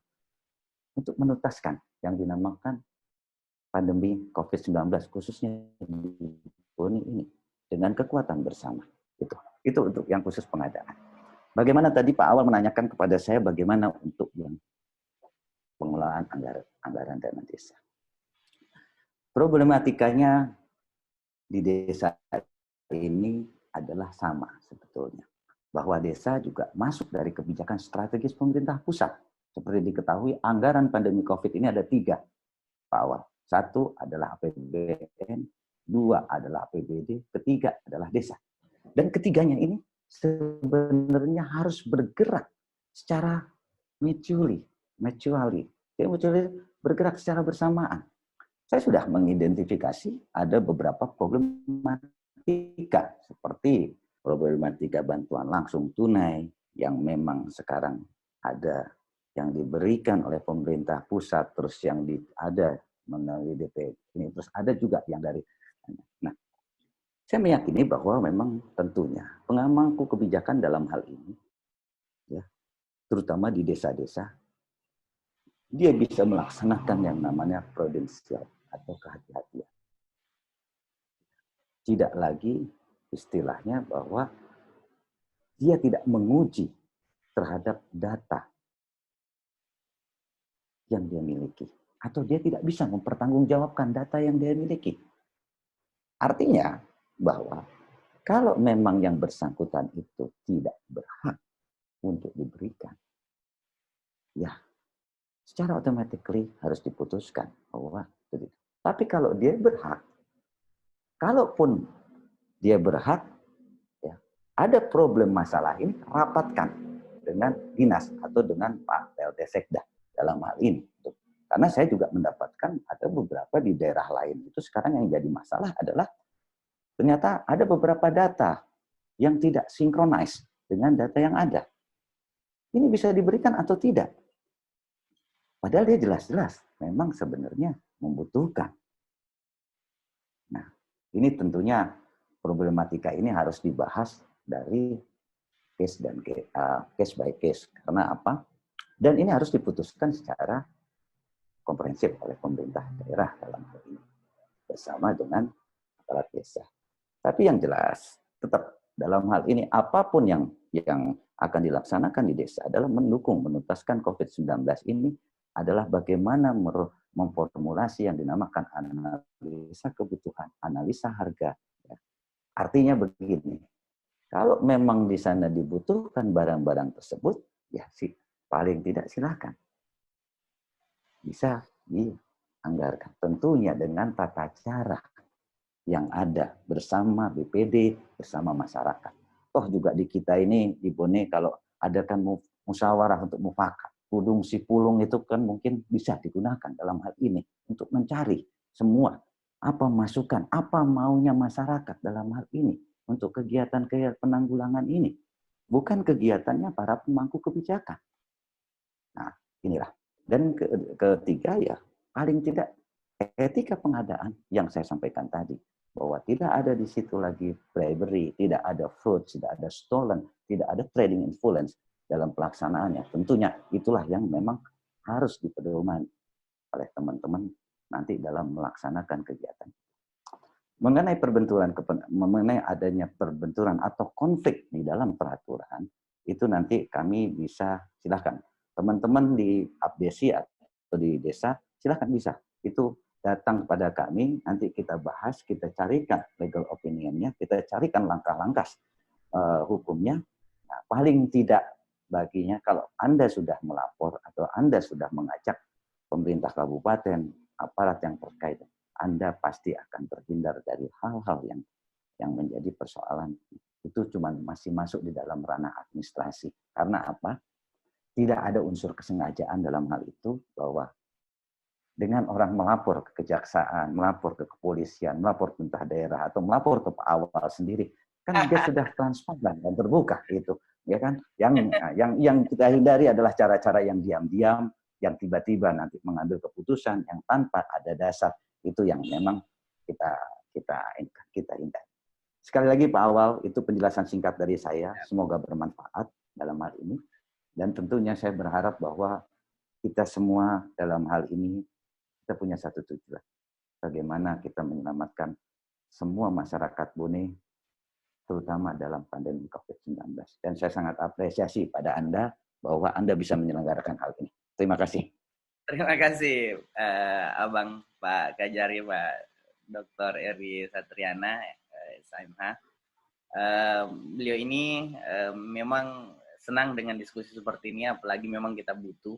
untuk menuntaskan yang dinamakan pandemi COVID-19 khususnya di Boni ini dengan kekuatan bersama. Itu untuk yang khusus pengadaan. Bagaimana tadi Pak Awal menanyakan kepada saya bagaimana untuk yang pengelolaan anggaran dana desa. Problematikanya di desa ini adalah sama sebetulnya. Bahwa desa juga masuk dari kebijakan strategis pemerintah pusat. Seperti diketahui, anggaran pandemi COVID ini ada 3, Pak Awal. 1 adalah APBN, 2 adalah APBD, 3 adalah desa. Dan ketiganya ini sebenarnya harus bergerak secara mutually, bergerak secara bersamaan. Saya sudah mengidentifikasi ada beberapa problematika seperti problematika bantuan langsung tunai yang memang sekarang ada yang diberikan oleh pemerintah pusat, terus yang ada melalui DP ini, terus ada juga yang dari. Nah, saya meyakini bahwa memang tentunya pengamangku kebijakan dalam hal ini, ya, terutama di desa-desa, dia bisa melaksanakan yang namanya prudensial atau kehati-hatian. Tidak lagi istilahnya bahwa dia tidak menguji terhadap data yang dia miliki. Atau dia tidak bisa mempertanggungjawabkan data yang dia miliki. Artinya bahwa kalau memang yang bersangkutan itu tidak berhak untuk diberikan, ya secara automatically harus diputuskan bahwa. Tapi kalau dia berhak, kalaupun dia berhak, ya, ada problem masalah ini, rapatkan dengan dinas atau dengan Pak PLT Sekda dalam hal ini. Karena saya juga mendapatkan ada beberapa di daerah lain itu sekarang yang jadi masalah adalah ternyata ada beberapa data yang tidak sinkronis dengan data yang ada. Ini bisa diberikan atau tidak? Padahal dia jelas-jelas memang sebenarnya membutuhkan. Nah, ini tentunya problematika ini harus dibahas dari case by case. Karena apa? Dan ini harus diputuskan secara komprehensif oleh pemerintah daerah dalam hal ini bersama dengan aparat desa. Tapi yang jelas tetap dalam hal ini apapun yang akan dilaksanakan di desa adalah mendukung menuntaskan COVID-19 ini adalah bagaimana memformulasi yang dinamakan analisa kebutuhan, analisa harga. Artinya begini, kalau memang di sana dibutuhkan barang-barang tersebut, ya sih paling tidak silakan. Bisa dianggarkan. Tentunya dengan tata cara yang ada bersama BPD, bersama masyarakat. Toh juga di kita ini, di Bone, kalau ada kan musyawarah untuk mufakat. Pudung si pulung itu kan mungkin bisa digunakan dalam hal ini untuk mencari semua apa masukan, apa maunya masyarakat dalam hal ini untuk kegiatan-kegiatan penanggulangan ini. Bukan kegiatannya para pemangku kebijakan. Nah, inilah. Dan ketiga ya, paling tidak etika pengadaan yang saya sampaikan tadi. Bahwa tidak ada di situ lagi bribery, tidak ada fraud, tidak ada stolen, tidak ada trading influence dalam pelaksanaannya. Tentunya itulah yang memang harus dipedoman oleh teman-teman nanti dalam melaksanakan kegiatan. Mengenai adanya perbenturan atau konflik di dalam peraturan, itu nanti kami bisa, silakan teman-teman di abdesi atau di desa, silakan bisa. Itu datang kepada kami, nanti kita bahas, kita carikan legal opinion-nya, kita carikan langkah-langkah hukumnya. Nah, paling tidak baginya kalau Anda sudah melapor atau Anda sudah mengajak pemerintah kabupaten, aparat yang terkait, Anda pasti akan terhindar dari hal-hal yang menjadi persoalan. Itu cuma masih masuk di dalam ranah administrasi. Karena apa? Tidak ada unsur kesengajaan dalam hal itu, bahwa dengan orang melapor ke kejaksaan, melapor ke kepolisian, melapor ke pemerintah daerah, atau melapor ke Pak Awal sendiri, kan dia sudah transparan dan terbuka itu, ya kan? Yang kita hindari adalah cara-cara yang diam-diam, yang tiba-tiba nanti mengambil keputusan yang tanpa ada dasar. Itu yang memang kita hindari. Sekali lagi Pak Awal, itu penjelasan singkat dari saya. Semoga bermanfaat dalam hal ini. Dan tentunya saya berharap bahwa kita semua dalam hal ini kita punya satu tujuan. Bagaimana kita menyelamatkan semua masyarakat Bone, terutama dalam pandemi COVID-19. Dan saya sangat apresiasi pada Anda bahwa Anda bisa menyelenggarakan hal ini. Terima kasih. Terima kasih Abang Pak Kajari, Pak Dr. Eri Satriana, SMH. Beliau ini memang senang dengan diskusi seperti ini, apalagi memang kita butuh.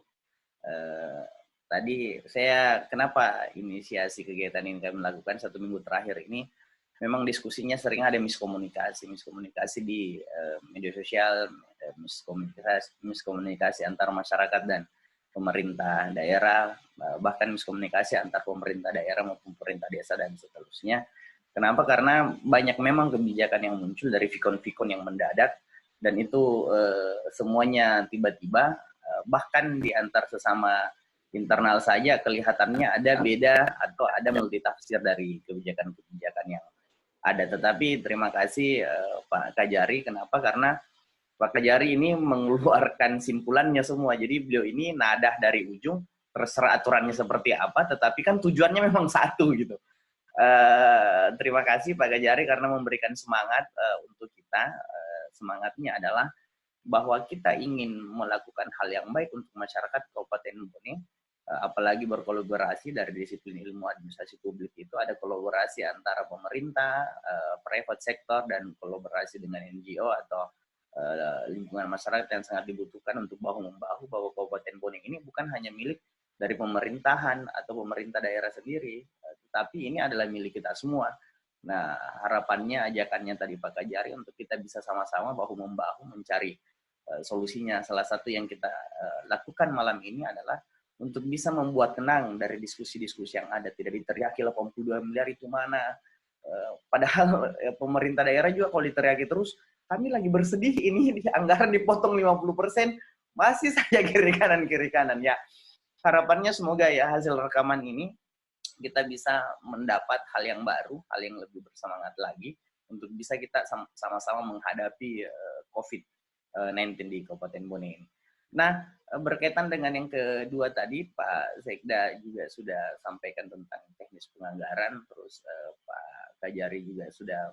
Tadi saya kenapa inisiasi kegiatan ini kami lakukan 1 minggu terakhir ini, memang diskusinya sering ada miskomunikasi di media sosial, miskomunikasi antar masyarakat dan pemerintah daerah, bahkan miskomunikasi antar pemerintah daerah maupun pemerintah desa dan seterusnya. Kenapa? Karena banyak memang kebijakan yang muncul dari vikon-vikon yang mendadak, dan itu semuanya tiba-tiba, bahkan di antar sesama internal saja kelihatannya ada beda atau ada multitafsir dari kebijakan-kebijakan yang ada. Tetapi terima kasih Pak Kajari. Kenapa? Karena Pak Kajari ini mengeluarkan simpulannya semua. Jadi beliau ini nadah dari ujung, terserah aturannya seperti apa, tetapi kan tujuannya memang satu gitu. Terima kasih Pak Kajari karena memberikan semangat untuk kita. Semangatnya adalah bahwa kita ingin melakukan hal yang baik untuk masyarakat Kabupaten Bone, apalagi berkolaborasi dari disiplin ilmu administrasi publik. Itu ada kolaborasi antara pemerintah, private sector, dan kolaborasi dengan NGO atau lingkungan masyarakat yang sangat dibutuhkan untuk bahu-membahu, bahwa Kabupaten Bone ini bukan hanya milik dari pemerintahan atau pemerintah daerah sendiri, tetapi ini adalah milik kita semua. Nah, harapannya, ajakannya tadi Pak Kajari untuk kita bisa sama-sama bahu-membahu mencari solusinya. Salah satu yang kita lakukan malam ini adalah untuk bisa membuat tenang dari diskusi-diskusi yang ada. Tidak diteriaki 82 miliar itu mana. Padahal pemerintah daerah juga kalau diteriaki terus, kami lagi bersedih ini di anggaran dipotong 50%, masih saja kiri kanan. Ya, harapannya semoga ya hasil rekaman ini kita bisa mendapat hal yang baru, hal yang lebih bersemangat lagi untuk bisa kita sama-sama menghadapi COVID-19 di Kabupaten Bone ini. Nah, berkaitan dengan yang kedua tadi, Pak Sekda juga sudah sampaikan tentang teknis penganggaran, terus Pak Kajari juga sudah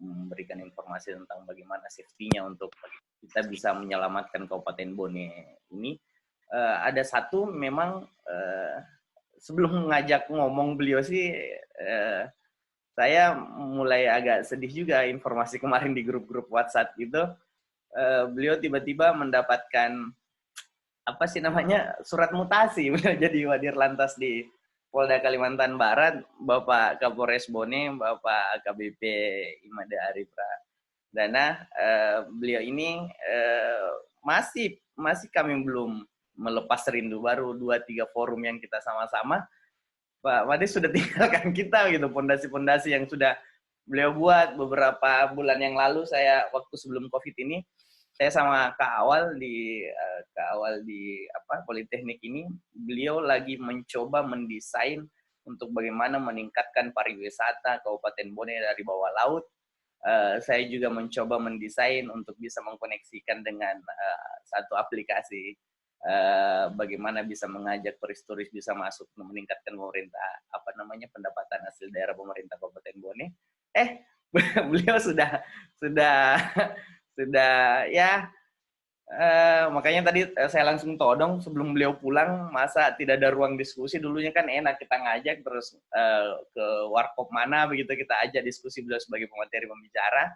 memberikan informasi tentang bagaimana safety-nya untuk kita bisa menyelamatkan Kabupaten Bone ini. Ada satu memang sebelum ngajak ngomong beliau sih, saya mulai agak sedih juga informasi kemarin di grup-grup WhatsApp gitu. Beliau tiba-tiba mendapatkan apa sih namanya surat mutasi jadi Wadir Lantas di Polda Kalimantan Barat, Bapak Kapolres Bone, Bapak AKBP Imade Arifra Dana. Beliau ini masih kami belum melepas rindu, baru 2-3 forum yang kita sama-sama. Pak Wadi sudah tinggalkan kita gitu, pondasi-pondasi yang sudah beliau buat beberapa bulan yang lalu. Saya waktu sebelum COVID ini, saya sama Kak Awal di Politeknik ini, beliau lagi mencoba mendesain untuk bagaimana meningkatkan pariwisata Kabupaten Bone dari bawah laut. Saya juga mencoba mendesain untuk bisa mengkoneksikan dengan satu aplikasi bagaimana bisa mengajak turis-turis bisa masuk meningkatkan pendapatan hasil daerah pemerintah Kabupaten Bone. Beliau sudah ya, makanya tadi saya langsung todong sebelum beliau pulang, masa tidak ada ruang diskusi. Dulunya kan enak kita ngajak terus ke warkop mana begitu, kita ajak diskusi beliau sebagai pemateri pembicara.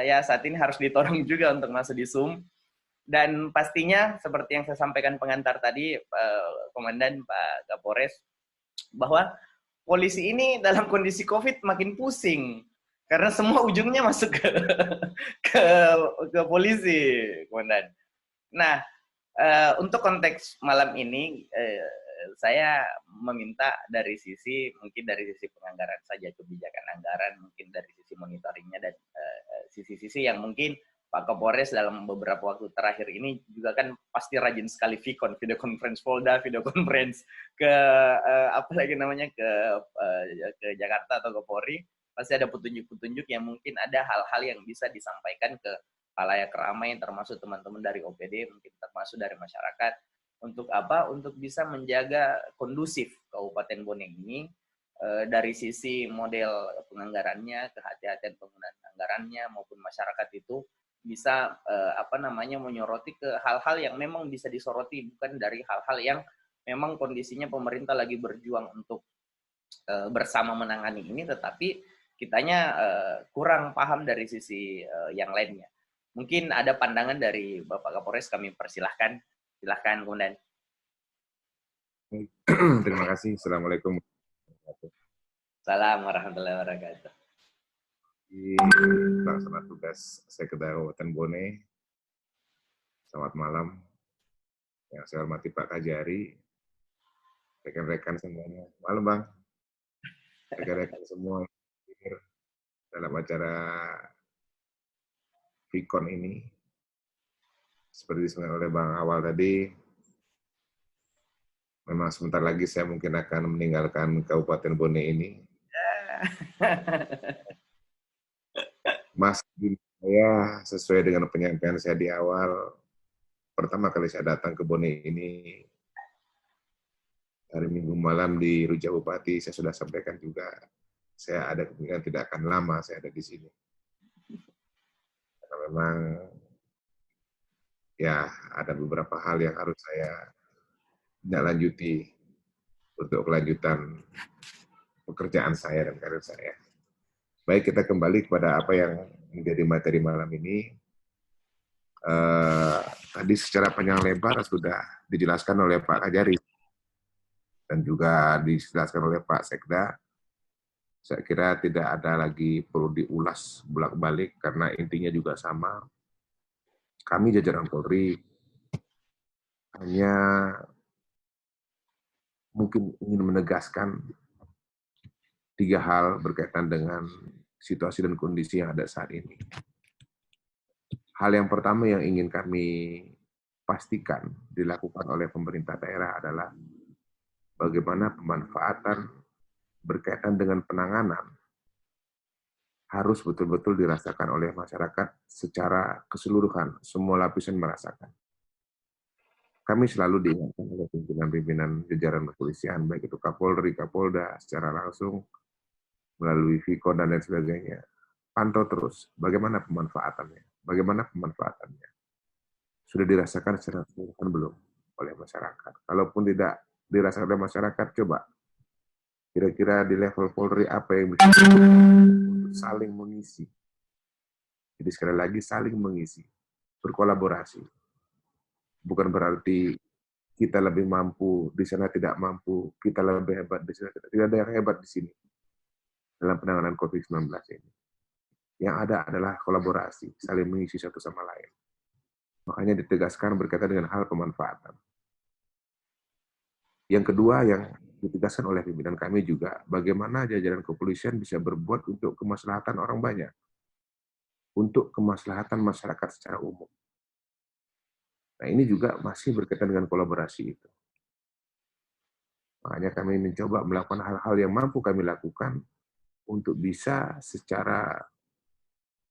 Ya saat ini harus ditodong juga untuk masuk di Zoom. Dan pastinya seperti yang saya sampaikan pengantar tadi, Komandan Pak Kapolres, bahwa polisi ini dalam kondisi COVID makin pusing. Karena semua ujungnya masuk ke polisi, Komandan. Nah, untuk konteks malam ini, saya meminta dari sisi penganggaran saja, kebijakan anggaran, mungkin dari sisi monitoringnya, dan sisi-sisi yang mungkin Pak Kapolres dalam beberapa waktu terakhir ini juga kan pasti rajin sekali video conference Polda, video conference ke ke Jakarta atau ke Polri. Pasti ada petunjuk-petunjuk yang mungkin ada hal-hal yang bisa disampaikan ke khalayak ramai, termasuk teman-teman dari OPD, mungkin termasuk dari masyarakat, untuk bisa menjaga kondusif Kabupaten Bone ini, dari sisi model penganggarannya, kehati-hatian penggunaan anggarannya, maupun masyarakat itu bisa menyoroti ke hal-hal yang memang bisa disoroti, bukan dari hal-hal yang memang kondisinya pemerintah lagi berjuang untuk bersama menangani ini, tetapi kitanya kurang paham dari sisi yang lainnya. Mungkin ada pandangan dari Bapak Kapolres, kami persilahkan. Silahkan, Komandan. Terima kasih. Assalamualaikum. Assalamualaikum warahmatullahi wabarakatuh. Di pelaksana tugas Sekda Kabupaten Bone, selamat malam. Yang saya hormati Pak Kajari, rekan-rekan semuanya. Malam, Bang. Rekan-rekan semua dalam acara Vicon ini. Seperti disampaikan oleh Bang Awal tadi, memang sebentar lagi saya mungkin akan meninggalkan Kabupaten Bone ini. Mas, saya sesuai dengan penyampaian saya di awal, pertama kali saya datang ke Bone ini, hari Minggu malam di Rujak Bupati, saya sudah sampaikan juga, saya ada kemungkinan tidak akan lama saya ada di sini. Karena memang ya ada beberapa hal yang harus saya lanjuti untuk kelanjutan pekerjaan saya dan karir saya. Baik, kita kembali kepada apa yang menjadi materi malam ini. Tadi secara panjang lebar sudah dijelaskan oleh Pak Kajari dan juga dijelaskan oleh Pak Sekda. Saya kira tidak ada lagi perlu diulas bolak-balik karena intinya juga sama. Kami jajaran Polri hanya mungkin ingin menegaskan 3 hal berkaitan dengan situasi dan kondisi yang ada saat ini. Hal yang pertama yang ingin kami pastikan dilakukan oleh pemerintah daerah adalah bagaimana pemanfaatan berkaitan dengan penanganan harus betul-betul dirasakan oleh masyarakat secara keseluruhan, semua lapisan merasakan. Kami selalu diingatkan oleh pimpinan-pimpinan jajaran kepolisian, baik itu Kapolri, Kapolda, secara langsung, melalui Vicon dan lain sebagainya. pantau terus bagaimana pemanfaatannya. Bagaimana pemanfaatannya. Sudah dirasakan secara keseluruhan belum oleh masyarakat. Kalaupun tidak dirasakan oleh masyarakat, coba kira-kira di level Polri apa yang bisa untuk saling mengisi. Jadi sekali lagi saling mengisi, berkolaborasi. Bukan berarti kita lebih mampu, di sana tidak mampu, kita lebih hebat di sana. Tidak ada yang hebat di sini dalam penanganan COVID-19 ini. Yang ada adalah kolaborasi, saling mengisi satu sama lain. Makanya ditegaskan berkaitan dengan hal pemanfaatan. Yang kedua yang ditegaskan oleh pimpinan kami juga, bagaimana jajaran kepolisian bisa berbuat untuk kemaslahatan orang banyak, untuk kemaslahatan masyarakat secara umum. Nah, ini juga masih berkaitan dengan kolaborasi itu. Makanya kami mencoba melakukan hal-hal yang mampu kami lakukan untuk bisa secara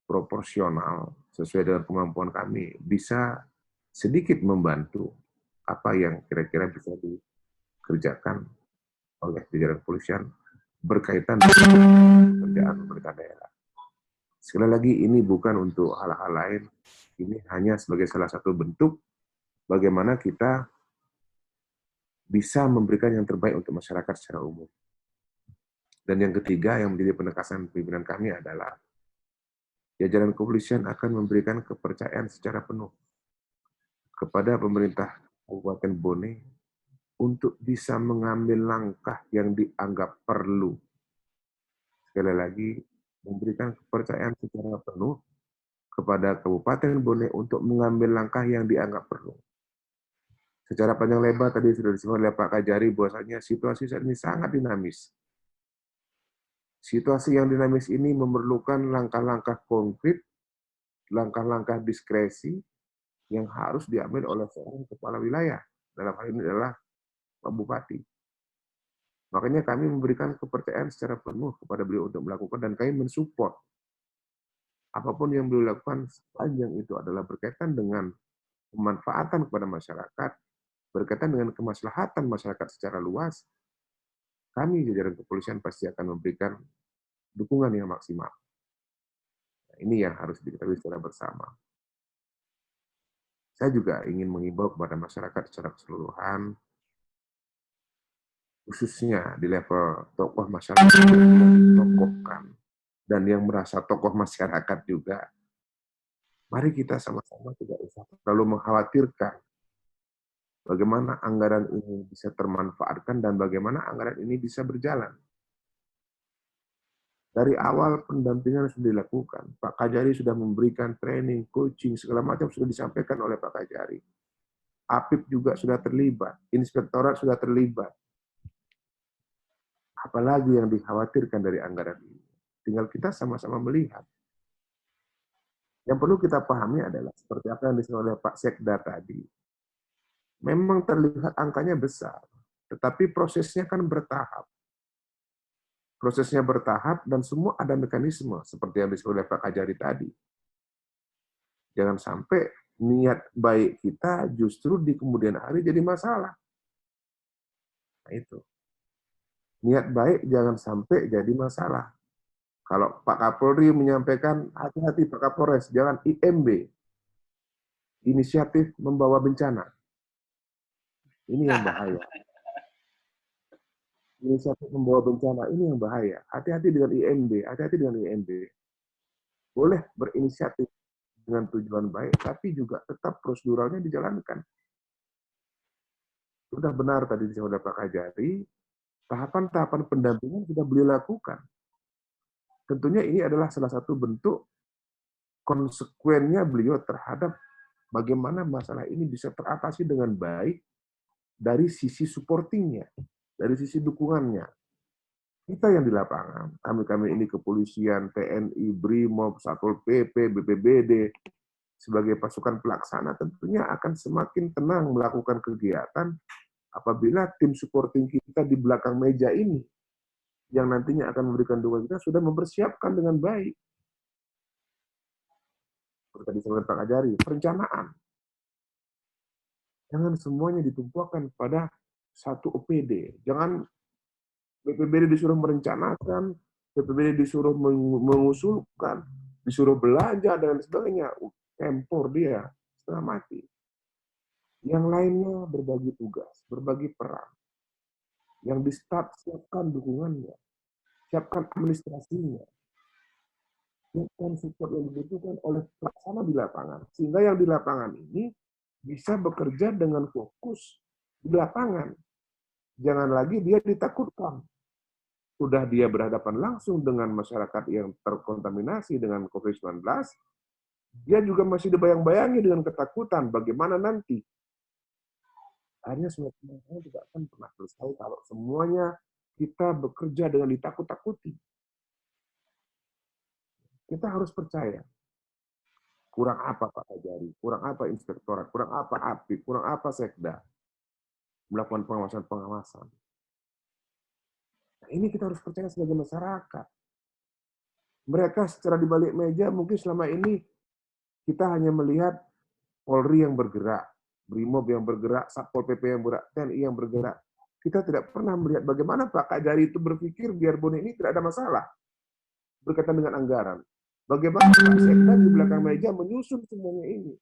proporsional, sesuai dengan kemampuan kami, bisa sedikit membantu apa yang kira-kira bisa dikerjakan oleh jajaran kepolisian berkaitan dengan pekerjaan pemerintah daerah. Sekali lagi, ini bukan untuk hal-hal lain, ini hanya sebagai salah satu bentuk bagaimana kita bisa memberikan yang terbaik untuk masyarakat secara umum. Dan yang ketiga yang menjadi penekasan pimpinan kami adalah jajaran kepolisian akan memberikan kepercayaan secara penuh kepada pemerintah Kabupaten Bone untuk bisa mengambil langkah yang dianggap perlu. Sekali lagi, memberikan kepercayaan secara penuh kepada Kabupaten Bone untuk mengambil langkah yang dianggap perlu. Secara panjang lebar tadi sudah disebut oleh Pak Kajari bahwasanya situasi saat ini sangat dinamis. Situasi yang dinamis ini memerlukan langkah-langkah konkret, langkah-langkah diskresi yang harus diambil oleh seorang kepala wilayah. Dalam hal ini adalah Pak Bupati. Makanya kami memberikan kepercayaan secara penuh kepada beliau untuk melakukan, dan kami mensupport apapun yang beliau lakukan sepanjang itu adalah berkaitan dengan pemanfaatan kepada masyarakat, berkaitan dengan kemaslahatan masyarakat secara luas. Kami jajaran kepolisian pasti akan memberikan dukungan yang maksimal. Nah, ini yang harus diketahui secara bersama. Saya juga ingin mengimbau kepada masyarakat secara keseluruhan, khususnya di level tokoh masyarakat yang ditokohkan dan yang merasa tokoh masyarakat juga. Mari kita sama-sama tidak usah terlalu mengkhawatirkan bagaimana anggaran ini bisa termanfaatkan dan bagaimana anggaran ini bisa berjalan. Dari awal pendampingan sudah dilakukan. Pak Kajari sudah memberikan training, coaching, segala macam sudah disampaikan oleh Pak Kajari. APIP juga sudah terlibat, inspektorat sudah terlibat. Apalagi yang dikhawatirkan dari anggaran ini. Tinggal kita sama-sama melihat. Yang perlu kita pahami adalah seperti apa yang disampaikan oleh Pak Sekda tadi. Memang terlihat angkanya besar, tetapi prosesnya kan bertahap. Prosesnya bertahap dan semua ada mekanisme seperti yang disebut oleh Pak Kajari tadi. Jangan sampai niat baik kita justru di kemudian hari jadi masalah. Nah itu. Niat baik jangan sampai jadi masalah. Kalau Pak Kapolri menyampaikan hati-hati Pak Kapolres, jangan IMB, inisiatif membawa bencana. Ini yang bahaya. Inisiatif membawa bencana, ini yang bahaya. Hati-hati dengan IMB, hati-hati dengan IMB. Boleh berinisiatif dengan tujuan baik, tapi juga tetap proseduralnya dijalankan. Sudah benar tadi disebut oleh Pak Kajari, tahapan-tahapan pendampingan sudah beliau lakukan. Tentunya ini adalah salah satu bentuk konsekuennya beliau terhadap bagaimana masalah ini bisa teratasi dengan baik dari sisi supportingnya, dari sisi dukungannya. Kita yang di lapangan, kami-kami ini kepolisian, TNI, BRIMOB, Satpol PP, BPBD, sebagai pasukan pelaksana tentunya akan semakin tenang melakukan kegiatan apabila tim supporting kita di belakang meja ini yang nantinya akan memberikan dukungan kita sudah mempersiapkan dengan baik. Seperti tadi saya Pak Kajari, perencanaan. Jangan semuanya ditumpukan pada satu OPD. Jangan BPBD disuruh merencanakan, PPBD disuruh mengusulkan, disuruh belanja dan sebagainya, tempor dia setengah mati. Yang lainnya berbagi tugas, berbagi peran. Yang di start siapkan dukungannya, siapkan administrasinya, siapkan support yang dibutuhkan oleh pelaksana di lapangan. Sehingga yang di lapangan ini bisa bekerja dengan fokus di lapangan. Jangan lagi dia ditakutkan. Sudah dia berhadapan langsung dengan masyarakat yang terkontaminasi dengan COVID-19, dia juga masih dibayang-bayangi dengan ketakutan bagaimana nanti. Akhirnya semuanya tidak akan pernah selesai kalau semuanya kita bekerja dengan ditakut-takuti. Kita harus percaya. Kurang apa Pak Kajari, kurang apa inspektorat, kurang apa API, kurang apa Sekda. Melakukan pengawasan-pengawasan. Nah, ini kita harus percaya sebagai masyarakat. Mereka secara di balik meja mungkin selama ini kita hanya melihat Polri yang bergerak, Brimob yang bergerak, Satpol PP yang bergerak, TNI yang bergerak. Kita tidak pernah melihat bagaimana Pak Kajari itu berpikir biar Bone ini tidak ada masalah berkaitan dengan anggaran. Bagaimana Pak Sekda di belakang meja menyusun semuanya ini.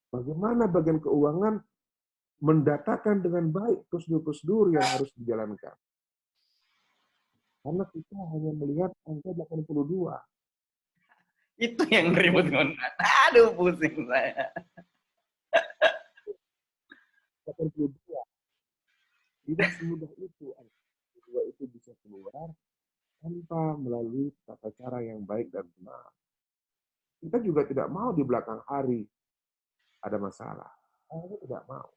Bagaimana bagian keuangan mendatakan dengan baik prosedur-prosedur yang harus dijalankan. Karena kita hanya melihat angka 82. Itu yang ribut ngontrak. Aduh, pusing saya. 82. Tidak semudah itu. Angka 82 itu bisa keluar tanpa melalui tata cara yang baik dan benar. Kita juga tidak mau di belakang hari ada masalah. Kita tidak mau.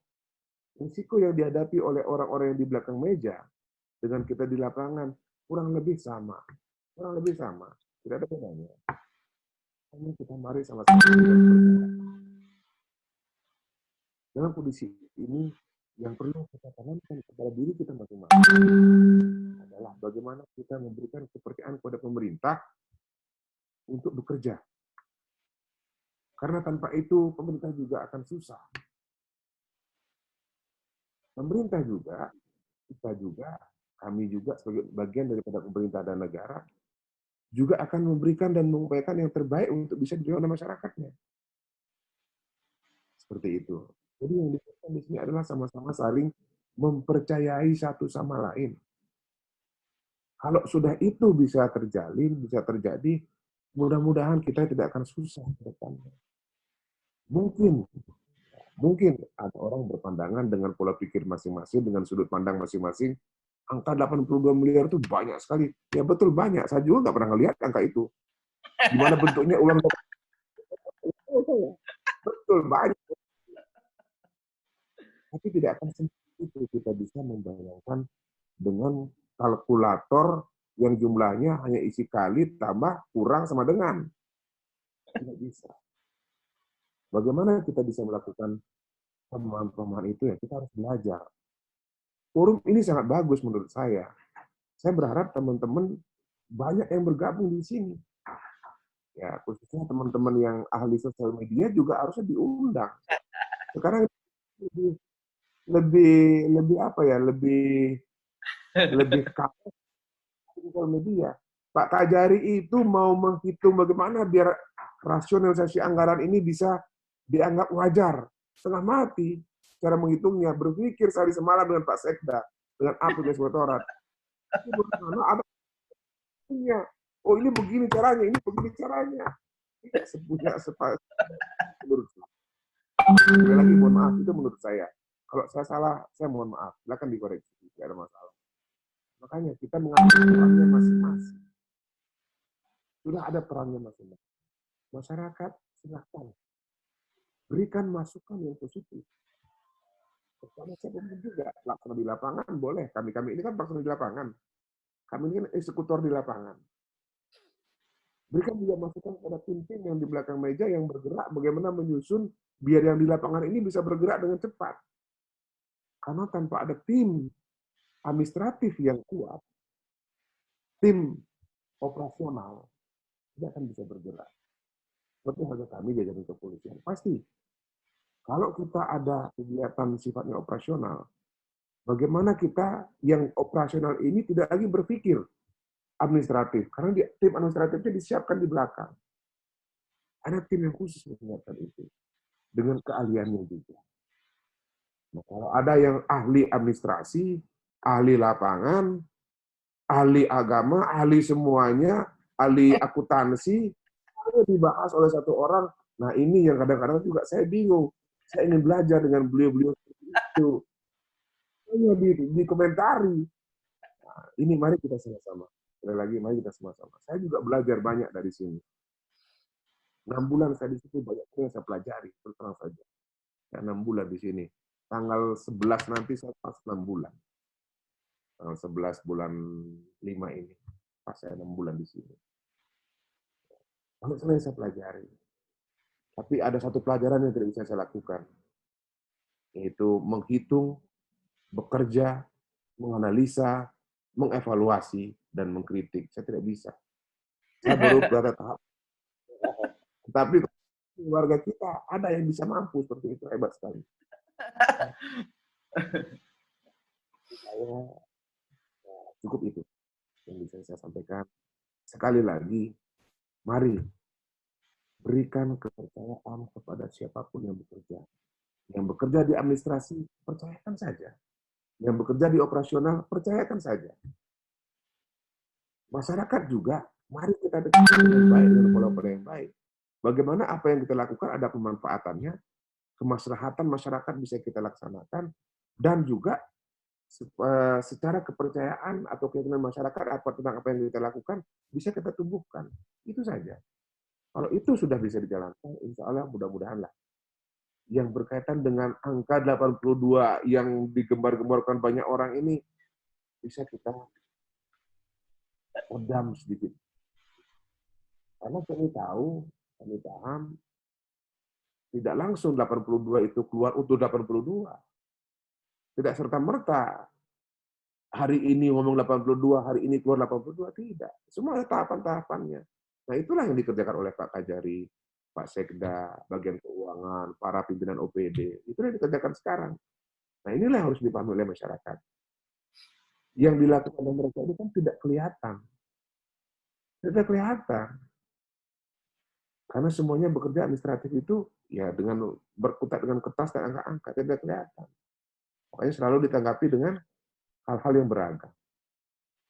Risiko yang dihadapi oleh orang-orang yang di belakang meja dengan kita di lapangan kurang lebih sama. Kurang lebih sama. Tidak ada bedanya. Hanya kita mari sama-sama dalam kondisi ini yang perlu kita tanamkan kepada diri kita masing-masing adalah bagaimana kita memberikan kepercayaan kepada pemerintah untuk bekerja. Karena tanpa itu pemerintah juga akan susah. Pemerintah juga, kita juga, kami juga sebagai bagian daripada pemerintah dan negara juga akan memberikan dan mengupayakan yang terbaik untuk bisa diterima oleh masyarakatnya. Seperti itu. Jadi yang dilakukan di sini adalah sama-sama saling mempercayai satu sama lain. Kalau sudah itu bisa terjalin, bisa terjadi, mudah-mudahan kita tidak akan susah ke depannya. Mungkin ada orang berpandangan dengan pola pikir masing-masing, dengan sudut pandang masing-masing, angka 82 miliar itu banyak sekali. Ya betul banyak, saya juga nggak pernah ngelihat angka itu. Gimana bentuknya ulang betul banyak. Tapi tidak akan seperti itu kita bisa membayangkan dengan kalkulator yang jumlahnya hanya isi kali tambah kurang sama dengan. Tidak bisa. Bagaimana kita bisa melakukan pemahaman itu ya kita harus belajar. Forum ini sangat bagus menurut saya. Saya berharap teman-teman banyak yang bergabung di sini. Ya, khususnya teman-teman yang ahli sosial media juga harusnya diundang. Sekarang lebih apa ya? Lebih kalah sosial media. Pak Kajari itu mau menghitung bagaimana biar rasionalisasi anggaran ini bisa dianggap wajar. Setengah mati cara menghitungnya. Berpikir sehari semalam dengan Pak Sekda, dengan API Inspektorat. Oh ini begini caranya, ini begini caranya. Tidak sepunya menurut saya. Sekali lagi mohon maaf, itu menurut saya. Kalau saya salah, saya mohon maaf. Silakan dikoreksi, tidak ada masalah. Makanya kita mengambil perannya masing-masing. Sudah ada perannya masing-masing. Masyarakat silakan berikan masukan yang positif. Karena saya juga pelaksana di lapangan boleh. Kami ini kan pelaksana di lapangan. Kami ini kan eksekutor di lapangan. Berikan juga masukan kepada tim-tim yang di belakang meja yang bergerak bagaimana menyusun biar yang di lapangan ini bisa bergerak dengan cepat. Karena tanpa ada tim administratif yang kuat, tim operasional tidak akan bisa bergerak. Seperti halnya kami jajaran kepolisian. Pasti kalau kita ada kegiatan sifatnya operasional, bagaimana kita yang operasional ini tidak lagi berpikir administratif. Karena tim administratifnya disiapkan di belakang. Ada tim yang khusus menyiapkan itu. Dengan keahliannya juga. Nah, kalau ada yang ahli administrasi, ahli lapangan, ahli agama, ahli semuanya, ahli akuntansi, dibahas oleh satu orang. Nah, ini yang kadang-kadang juga saya bingung. Saya ingin belajar dengan beliau-beliau itu. Hanya dikomentari. Nah, ini mari kita sama-sama. Sekali lagi, mari kita sama-sama. Saya juga belajar banyak dari sini. 6 bulan saya di situ, banyak yang saya pelajari. Terus terang saja. Saya 6 bulan di sini. Tanggal 11 nanti saya pas 6 bulan. Tanggal 11 bulan 5 ini. Pas saya 6 bulan di sini. Banyak sekali yang saya pelajari. Tapi ada satu pelajaran yang tidak bisa saya lakukan. Yaitu menghitung, bekerja, menganalisa, mengevaluasi, dan mengkritik. Saya tidak bisa. Saya baru pada tahap. Tapi keluarga kita ada yang bisa mampu seperti itu, hebat sekali. Saya cukup itu yang bisa saya sampaikan. Sekali lagi, mari berikan kepercayaan kepada siapapun yang bekerja. Yang bekerja di administrasi, percayakan saja. Yang bekerja di operasional, percayakan saja. Masyarakat juga, mari kita dekati dengan baik, dengan pola-pola yang baik. Bagaimana apa yang kita lakukan ada pemanfaatannya, kemaslahatan masyarakat bisa kita laksanakan, dan juga secara kepercayaan atau keyakinan masyarakat tentang apa yang kita lakukan, bisa kita tumbuhkan. Itu saja. Kalau itu sudah bisa dijalankan, insya Allah mudah-mudahan lah. Yang berkaitan dengan angka 82 yang digembar-gemborkan banyak orang ini, bisa kita redam sedikit. Karena kami tahu, kami paham, tidak langsung 82 itu keluar utuh 82. Tidak serta-merta hari ini ngomong 82, hari ini keluar 82, tidak. Semua ada tahapan-tahapannya. Nah, itulah yang dikerjakan oleh Pak Kajari, Pak Sekda, bagian keuangan, para pimpinan OPD. Itulah yang dikerjakan sekarang. Nah, inilah yang harus dipahami oleh masyarakat. Yang dilakukan oleh mereka itu kan tidak kelihatan. Tidak kelihatan. Karena semuanya bekerja administratif itu ya dengan berkutat dengan kertas dan angka-angka, tidak kelihatan. Makanya selalu ditanggapi dengan hal-hal yang beragam.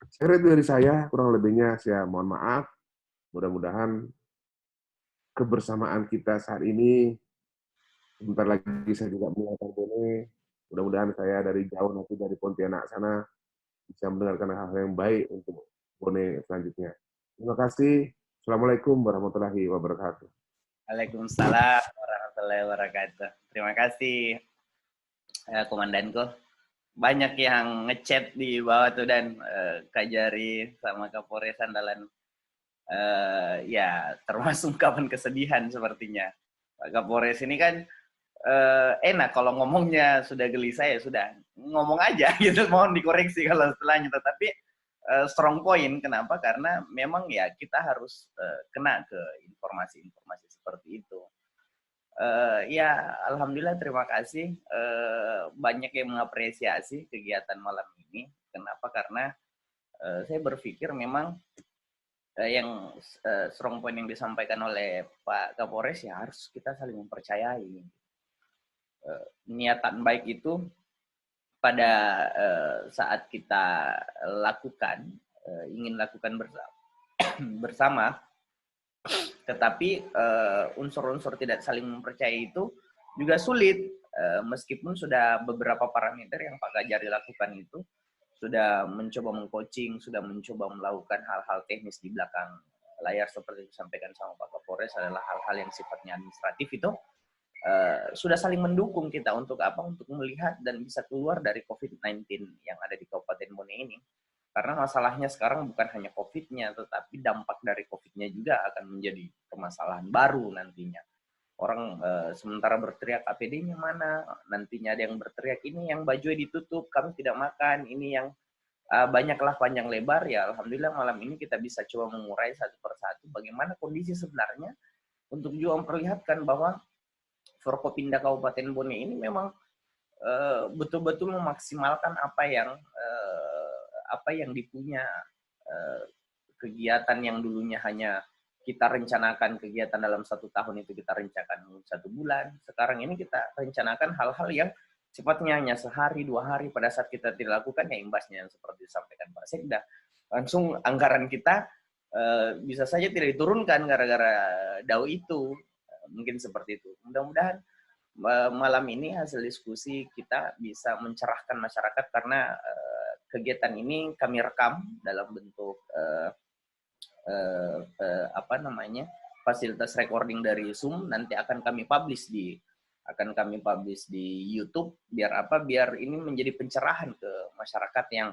Sekiranya itu dari saya, kurang lebihnya saya mohon maaf. Mudah-mudahan kebersamaan kita saat ini, sebentar lagi saya juga mendengarkan Bone, mudah-mudahan saya dari jauh nanti dari Pontianak sana bisa mendengarkan hal-hal yang baik untuk Bone selanjutnya. Terima kasih. Assalamualaikum warahmatullahi wabarakatuh. Waalaikumsalam warahmatullahi wabarakatuh. Terima kasih, Komandanku. Banyak yang ngechat di bawah tuh dan Kajari sama Kapolres Andalan. Ya termasuk ungkapan kesedihan sepertinya. Pak Kapolres ini kan enak kalau ngomongnya sudah gelisah ya sudah ngomong aja gitu, mohon dikoreksi kalau setelahnya, tetapi strong point. Kenapa? Karena memang ya kita harus kena ke informasi-informasi seperti itu. Ya alhamdulillah, terima kasih, banyak yang mengapresiasi kegiatan malam ini. Kenapa? Karena saya berpikir memang yang strong point yang disampaikan oleh Pak Kapolres ya harus kita saling mempercayai. Niatan baik itu pada saat kita lakukan, ingin lakukan bersama, tetapi unsur-unsur tidak saling mempercayai itu juga sulit, meskipun sudah beberapa parameter yang Pak Kajari lakukan itu, sudah mencoba mengcoaching, sudah mencoba melakukan hal-hal teknis di belakang layar seperti disampaikan sama Pak Kapolres, adalah hal-hal yang sifatnya administratif itu sudah saling mendukung kita untuk apa? Untuk melihat dan bisa keluar dari COVID-19 yang ada di Kabupaten Bone ini. Karena masalahnya sekarang bukan hanya COVID-nya, tetapi dampak dari COVID-nya juga akan menjadi permasalahan baru nantinya. Orang sementara berteriak APD-nya mana, nantinya ada yang berteriak ini yang bajunya ditutup, kami tidak makan, ini yang banyaklah panjang lebar. Ya alhamdulillah malam ini kita bisa coba mengurai satu persatu bagaimana kondisi sebenarnya, untuk juga memperlihatkan bahwa Forkopimda Kabupaten Bone ini memang betul-betul memaksimalkan apa yang dipunya kegiatan yang dulunya hanya kita rencanakan kegiatan dalam 1 tahun itu kita rencanakan 1 bulan. Sekarang ini kita rencanakan hal-hal yang sifatnya hanya sehari, 2 hari. Pada saat kita tidak lakukan, ya imbasnya yang seperti disampaikan Pak Sekda. Langsung anggaran kita bisa saja tidak diturunkan gara-gara DAO itu. Mungkin seperti itu. Mudah-mudahan malam ini hasil diskusi kita bisa mencerahkan masyarakat, karena kegiatan ini kami rekam dalam bentuk fasilitas recording dari Zoom. Nanti akan kami publish di YouTube. Biar apa? Biar ini menjadi pencerahan ke masyarakat yang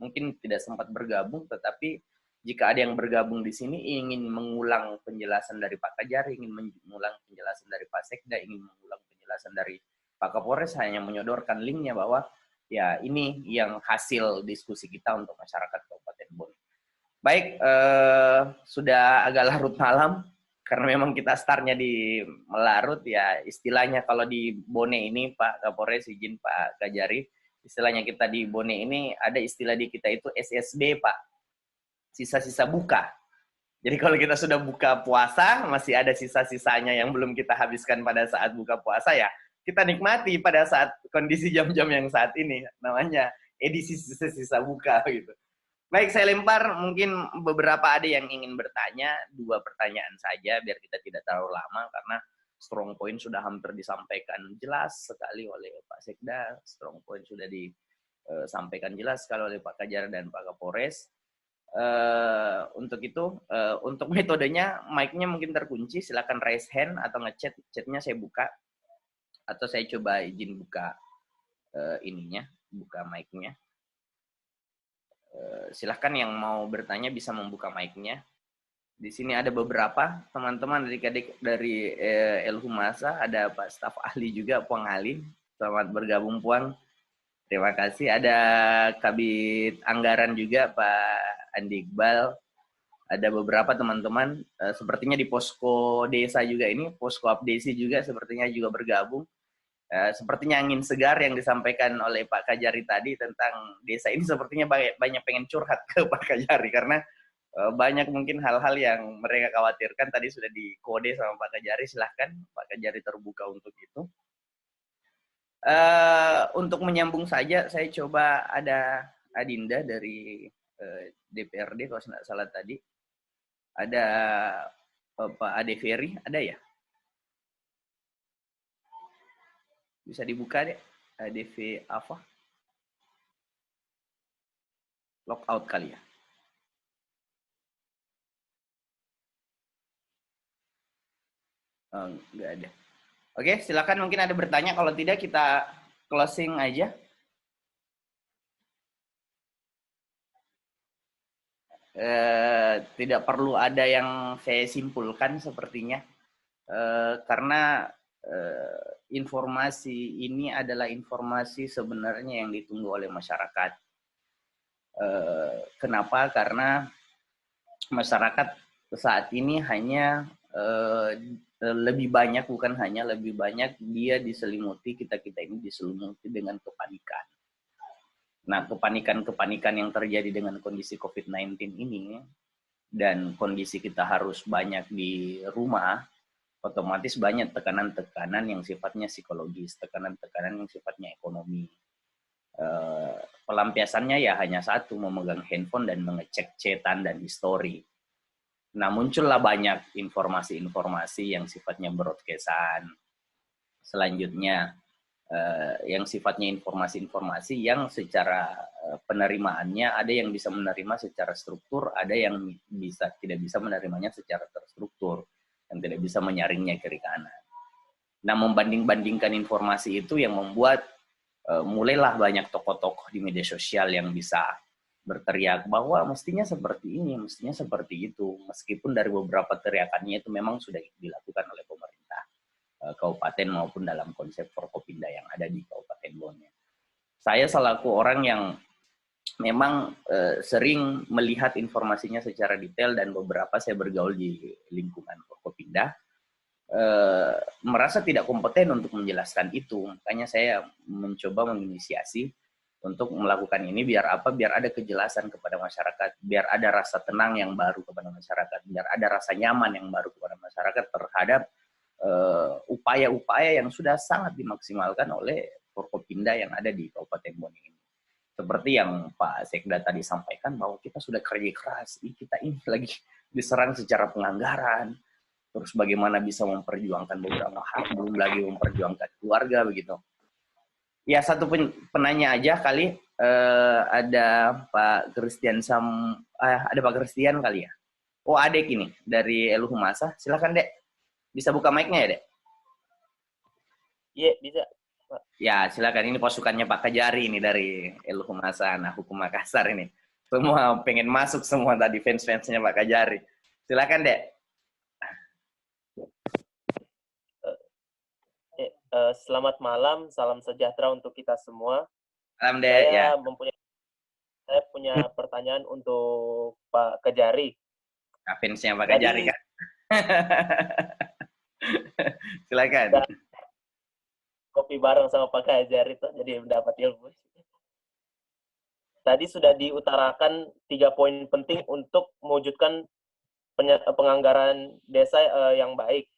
mungkin tidak sempat bergabung, tetapi jika ada yang bergabung di sini ingin mengulang penjelasan dari Pak Kajari, ingin mengulang penjelasan dari Pak Sekda, ingin mengulang penjelasan dari Pak Kapolres, hanya menyodorkan linknya bahwa ya ini yang hasil diskusi kita untuk masyarakat Kabupaten Bone. Baik, sudah agak larut malam, karena memang kita startnya di melarut ya, istilahnya kalau di Bone ini Pak Kapolres, izin Pak Kajari, istilahnya kita di Bone ini ada istilah di kita itu SSB Pak, sisa-sisa buka. Jadi kalau kita sudah buka puasa, masih ada sisa-sisanya yang belum kita habiskan pada saat buka puasa, ya kita nikmati pada saat kondisi jam-jam yang saat ini, namanya edisi sisa-sisa buka gitu. Baik, saya lempar, mungkin beberapa ada yang ingin bertanya, 2 pertanyaan saja biar kita tidak terlalu lama, karena strong point sudah hampir disampaikan jelas sekali oleh Pak Sekda, strong point sudah disampaikan jelas sekali oleh Pak Kajari dan Pak Kapolres. Untuk itu, untuk metodenya, mic-nya mungkin terkunci, silakan raise hand atau ngechat, chatnya saya buka, atau saya coba izin buka buka mic-nya. Silahkan yang mau bertanya bisa membuka mic-nya. Di sini ada beberapa teman-teman adik-adik dari Elhumasa, ada Pak staf ahli juga, Puang Ali. Selamat bergabung Puang. Terima kasih. Ada Kabit Anggaran juga Pak Andi Iqbal. Ada beberapa teman-teman, sepertinya di posko desa juga ini, posko Abdesi juga sepertinya juga bergabung. Sepertinya angin segar yang disampaikan oleh Pak Kajari tadi tentang desa ini, sepertinya banyak pengen curhat ke Pak Kajari, karena banyak mungkin hal-hal yang mereka khawatirkan tadi sudah dikode sama Pak Kajari. Silahkan Pak Kajari terbuka untuk itu. Untuk menyambung saja, saya coba ada Adinda dari DPRD kalau tidak salah tadi. Ada Pak Ade Ferry, ada ya? Bisa dibuka deh, DV apa? Lockout kali ya. Nggak ada. Oke, silakan, mungkin ada bertanya. Kalau tidak, kita closing aja. Tidak perlu ada yang saya simpulkan sepertinya. Karena informasi ini adalah informasi sebenarnya yang ditunggu oleh masyarakat. Kenapa? Karena masyarakat saat ini hanya lebih banyak, bukan hanya lebih banyak, dia diselimuti, kita ini diselimuti dengan kepanikan. Nah, kepanikan yang terjadi dengan kondisi COVID-19 ini, dan kondisi kita harus banyak di rumah, otomatis banyak tekanan-tekanan yang sifatnya psikologis, tekanan-tekanan yang sifatnya ekonomi. Pelampiasannya ya hanya satu, memegang handphone dan mengecek chatan dan history. Nah, muncullah banyak informasi-informasi yang sifatnya broadcast-an. Selanjutnya, yang sifatnya informasi-informasi yang secara penerimaannya ada yang bisa menerima secara struktur, ada yang tidak bisa menerimanya secara terstruktur, yang tidak bisa menyaringnya kiri kanan. Nah, membanding-bandingkan informasi itu yang membuat mulailah banyak tokoh-tokoh di media sosial yang bisa berteriak bahwa mestinya seperti ini, mestinya seperti itu, meskipun dari beberapa teriakannya itu memang sudah dilakukan oleh pemerintah kabupaten maupun dalam konsep Forkopimda yang ada di Kabupaten Bone. Saya selaku orang yang memang sering melihat informasinya secara detail, dan beberapa saya bergaul di lingkungan Forkopimda, merasa tidak kompeten untuk menjelaskan itu. Makanya saya mencoba menginisiasi untuk melakukan ini biar apa? Biar ada kejelasan kepada masyarakat, biar ada rasa tenang yang baru kepada masyarakat, biar ada rasa nyaman yang baru kepada masyarakat terhadap upaya-upaya yang sudah sangat dimaksimalkan oleh Forkopimda yang ada di Kabupaten Bone ini. Seperti yang Pak Sekda tadi sampaikan bahwa kita sudah kerja keras, kita ini lagi diserang secara penganggaran, terus bagaimana bisa memperjuangkan beberapa hal, belum lagi memperjuangkan keluarga begitu. Ya, satu penanya aja kali, ada Pak Christian ada Pak Christian kali ya. Oh, Adek ini dari Elu Humasa. Silakan, Dek. Bisa buka mic-nya ya, Dek? Iya, bisa. Ya, silakan. Ini pasukannya Pak Kajari ini dari Elu Humasa, anak hukum Makassar ini. Semua pengen masuk semua tadi fans-fansnya Pak Kajari. Silakan, Dek. Selamat malam, salam sejahtera untuk kita semua. Salam, Dek. Saya punya pertanyaan untuk Pak Kajari. Fansnya Pak Kajari kan? Silakan. Kopi bareng sama Pak Kajari tuh, jadi mendapat ilmu. Tadi sudah diutarakan 3 poin penting untuk mewujudkan penganggaran desa yang baik.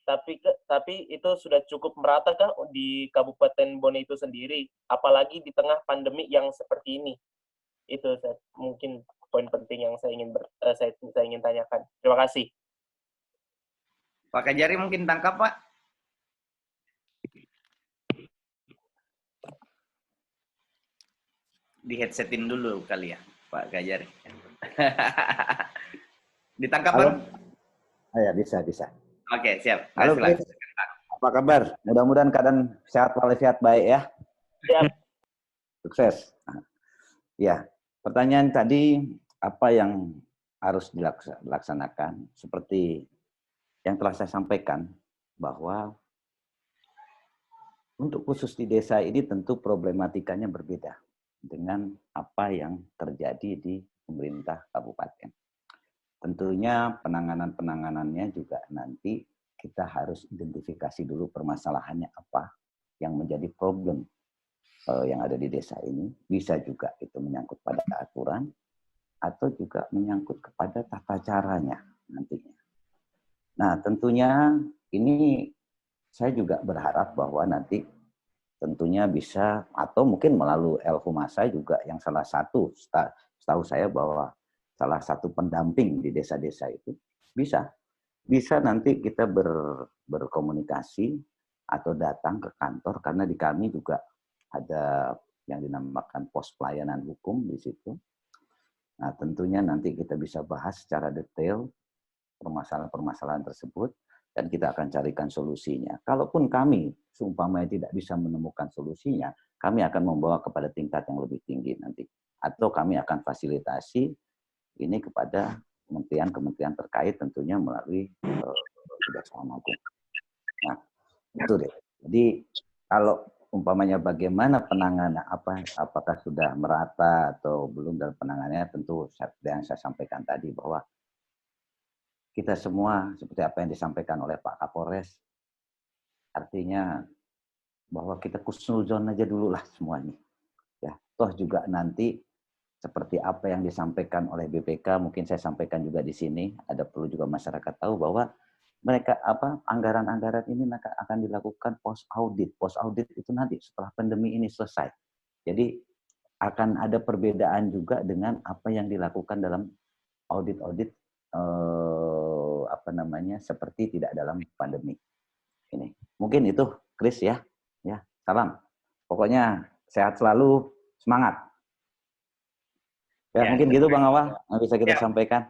Tapi itu sudah cukup merata kah di Kabupaten Bone itu sendiri, apalagi di tengah pandemi yang seperti ini? Itu mungkin poin penting yang saya ingin tanyakan. Terima kasih. Pak Kajari mungkin tangkap, Pak. Di headsetin dulu kali ya, Pak Kajari. Ditangkap, Bang? Ya, bisa. Oke, siap. Halo, Chris. Apa kabar? Mudah-mudahan keadaan sehat walafiat baik ya. Siap. Sukses. Ya, pertanyaan tadi apa yang harus dilaksanakan? Seperti yang telah saya sampaikan bahwa untuk khusus di desa ini tentu problematikanya berbeda dengan apa yang terjadi di pemerintah kabupaten. Tentunya penanganannya juga nanti kita harus identifikasi dulu permasalahannya apa yang menjadi problem yang ada di desa ini. Bisa juga itu menyangkut pada aturan atau juga menyangkut kepada tata caranya nantinya. Nah, tentunya ini saya juga berharap bahwa nanti tentunya bisa atau mungkin melalui El Humasa juga yang salah satu, setahu saya bahwa salah satu pendamping di desa-desa itu bisa nanti kita berkomunikasi atau datang ke kantor karena di kami juga ada yang dinamakan pos pelayanan hukum di situ. Nah, tentunya nanti kita bisa bahas secara detail permasalahan-permasalahan tersebut dan kita akan carikan solusinya. Kalaupun kami seumpamanya tidak bisa menemukan solusinya, kami akan membawa kepada tingkat yang lebih tinggi nanti atau kami akan fasilitasi ini kepada kementerian terkait tentunya melalui Kejaksaan Agung. Nah, itu deh. Jadi kalau umpamanya bagaimana penanganan apakah sudah merata atau belum dalam penanganannya, tentu yang saya sampaikan tadi bahwa kita semua seperti apa yang disampaikan oleh Pak Kapolres, artinya bahwa kita kusnuzon aja dulu lah semuanya. Ya, toh juga nanti seperti apa yang disampaikan oleh BPK, mungkin saya sampaikan juga di sini, ada perlu juga masyarakat tahu bahwa mereka anggaran-anggaran ini akan dilakukan post audit. Post audit itu nanti setelah pandemi ini selesai. Jadi akan ada perbedaan juga dengan apa yang dilakukan dalam audit-audit seperti tidak dalam pandemi ini. Mungkin itu, Chris ya. Ya, salam. Pokoknya sehat selalu, semangat. Ya, mungkin gitu Bang Awal yang bisa kita sampaikan.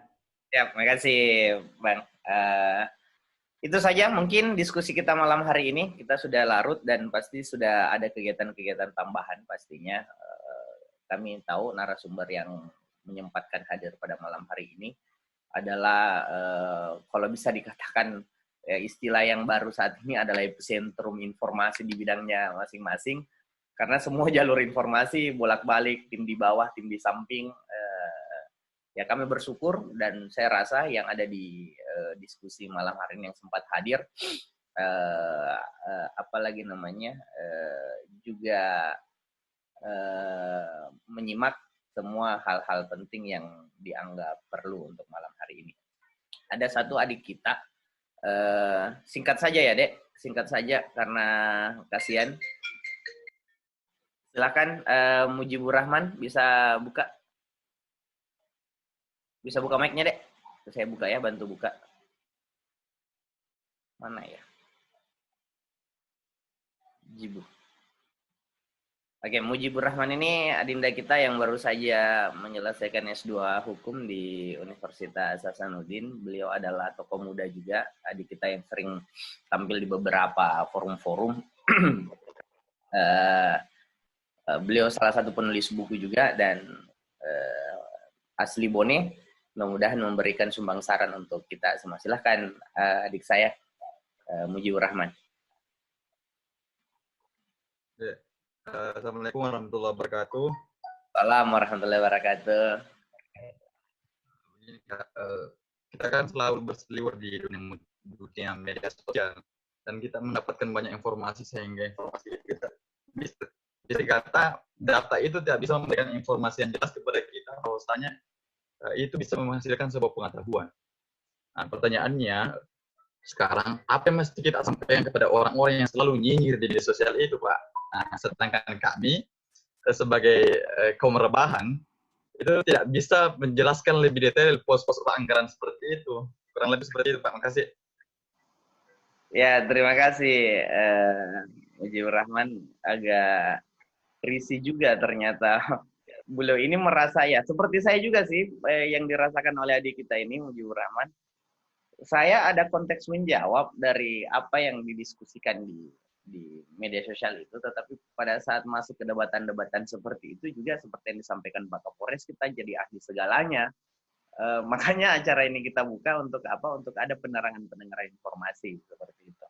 Ya, terima kasih Bang. Itu saja mungkin diskusi kita malam hari ini. Kita sudah larut dan pasti sudah ada kegiatan-kegiatan tambahan pastinya. Kami tahu narasumber yang menyempatkan hadir pada malam hari ini adalah kalau bisa dikatakan istilah yang baru saat ini adalah epicentrum informasi di bidangnya masing-masing. Karena semua jalur informasi bolak-balik, tim di bawah, tim di samping, ya kami bersyukur dan saya rasa yang ada di diskusi malam hari ini yang sempat hadir, juga menyimak semua hal-hal penting yang dianggap perlu untuk malam hari ini. Ada satu adik kita, singkat saja ya Dek, singkat saja karena kasihan. Silakan Mujibur Rahman bisa buka mic-nya Dek. Saya buka ya, bantu buka. Mana ya? Jibu. Oke, Mujibur Rahman ini adinda kita yang baru saja menyelesaikan S2 Hukum di Universitas Hasanuddin. Beliau adalah tokoh muda juga, adik kita yang sering tampil di beberapa forum-forum. Beliau salah satu penulis buku juga, dan asli Bone, mudah-mudahan memberikan sumbang saran untuk kita semua. Silahkan adik saya, Mujibur Rahman. Assalamualaikum warahmatullahi wabarakatuh. Assalamualaikum warahmatullahi wabarakatuh. Kita kan selalu berseliwer di dunia media sosial, dan kita mendapatkan banyak informasi, sehingga informasi kita bisa kata data itu tidak bisa memberikan informasi yang jelas kepada kita bahwasanya itu bisa menghasilkan sebuah pengetahuan. Nah, pertanyaannya sekarang, apa yang mesti kita sampaikan kepada orang-orang yang selalu nyinyir di media sosial itu, Pak? Nah, sedangkan kami sebagai kaum rebahan itu tidak bisa menjelaskan lebih detail pos-pos anggaran seperti itu. Kurang lebih seperti itu, Pak. Makasih. Ya, terima kasih Mujibur Rahman. Agak risih juga ternyata. Beliau ini merasa, ya seperti saya juga sih, yang dirasakan oleh adik kita ini, Mujibur Rahman. Saya ada konteks menjawab dari apa yang didiskusikan di media sosial itu, tetapi pada saat masuk ke debatan-debatan seperti itu juga seperti yang disampaikan Pak Kapolres, kita jadi ahli segalanya. Makanya acara ini kita buka untuk apa? Untuk ada penerangan informasi seperti itu.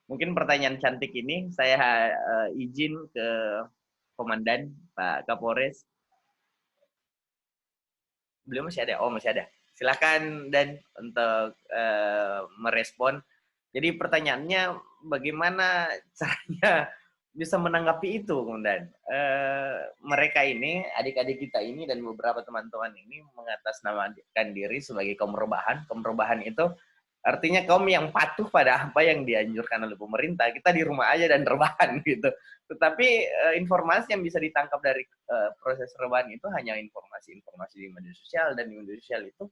Mungkin pertanyaan cantik ini saya izin ke Komandan Pak Kapolres. Beliau masih ada? Oh, masih ada. Silakan Dan untuk merespon. Jadi pertanyaannya, bagaimana caranya bisa menanggapi itu, Komandan? Mereka ini, adik-adik kita ini dan beberapa teman-teman ini mengatasnamakan diri sebagai kaum rebahan. Kaum rebahan itu artinya kaum yang patuh pada apa yang dianjurkan oleh pemerintah. Kita di rumah aja dan rebahan gitu. Tetapi informasi yang bisa ditangkap dari proses rebahan itu hanya informasi-informasi di media sosial, dan di media sosial itu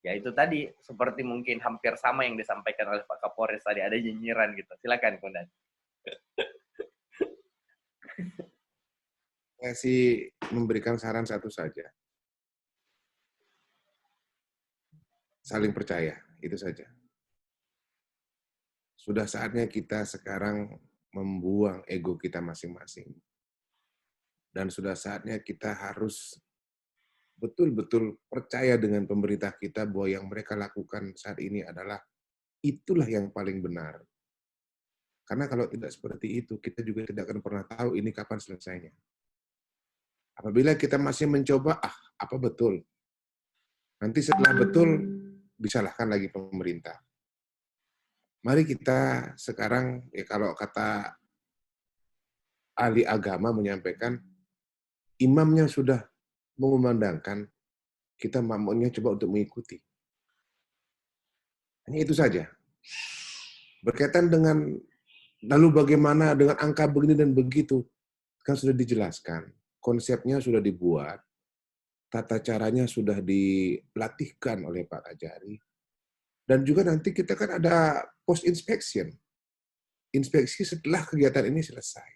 ya itu tadi, seperti mungkin hampir sama yang disampaikan oleh Pak Kapolres tadi, ada nyinyiran gitu. Silakan, Komandan. Saya sih memberikan saran satu saja. Saling percaya, itu saja. Sudah saatnya kita sekarang membuang ego kita masing-masing. Dan sudah saatnya kita harus betul-betul percaya dengan pemerintah kita bahwa yang mereka lakukan saat ini adalah itulah yang paling benar. Karena kalau tidak seperti itu, kita juga tidak akan pernah tahu ini kapan selesainya. Apabila kita masih mencoba, apa betul? Nanti setelah betul, disalahkan lagi pemerintah. Mari kita sekarang, ya kalau kata ahli agama menyampaikan, imamnya sudah mengumandangkan, kita makmumnya coba untuk mengikuti. Hanya itu saja. Berkaitan dengan lalu bagaimana dengan angka begini dan begitu, kan sudah dijelaskan. Konsepnya sudah dibuat, tata caranya sudah dilatihkan oleh Pak Kajari. Dan juga nanti kita kan ada post inspection. Inspeksi setelah kegiatan ini selesai.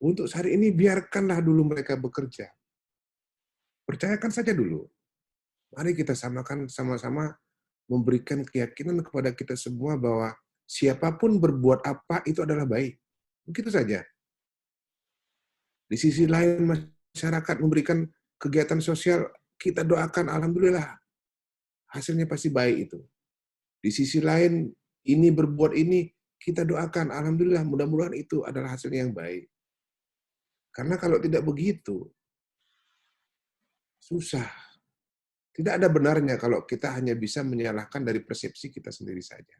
Untuk hari ini biarkanlah dulu mereka bekerja. Percayakan saja dulu. Mari kita sama-sama memberikan keyakinan kepada kita semua bahwa siapapun berbuat apa itu adalah baik. Begitu saja. Di sisi lain masyarakat memberikan kegiatan sosial, kita doakan alhamdulillah. Hasilnya pasti baik itu. Di sisi lain ini berbuat ini, kita doakan alhamdulillah mudah-mudahan itu adalah hasilnya yang baik. Karena kalau tidak begitu, susah. Tidak ada benarnya kalau kita hanya bisa menyalahkan dari persepsi kita sendiri saja.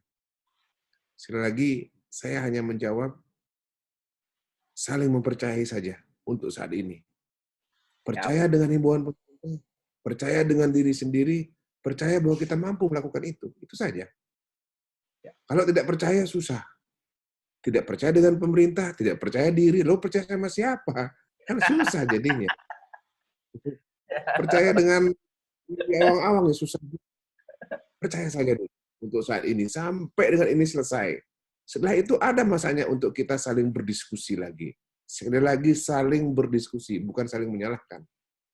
Sekali lagi, saya hanya menjawab, saling mempercayai saja. untuk saat ini. Percaya dengan himbauan pemerintah, percaya dengan diri sendiri, percaya bahwa kita mampu melakukan itu. Itu saja. Kalau tidak percaya, susah. Tidak percaya dengan pemerintah, tidak percaya diri, lo percaya sama siapa? Kan susah jadinya. Percaya dengan awang-awang ya susah. Percaya saja dulu untuk saat ini, sampai dengan ini selesai. Setelah itu ada masanya untuk kita saling berdiskusi lagi. Sekali lagi saling berdiskusi, bukan saling menyalahkan.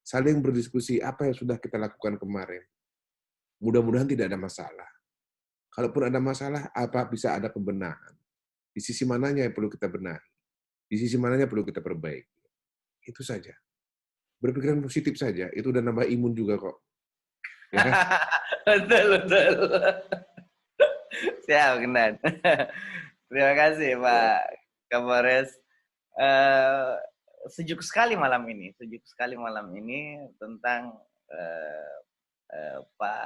Saling berdiskusi apa yang sudah kita lakukan kemarin. Mudah-mudahan tidak ada masalah. Kalaupun ada masalah, apa bisa ada pembenahan. Di sisi mananya yang perlu kita benahi. Di sisi mananya perlu kita perbaiki. Itu saja. Berpikiran positif saja, itu udah nambah imun juga kok. Ya. Betul. Siap, Kenan. Terima kasih, Pak Kapolres. Sejuk sekali malam ini tentang Pak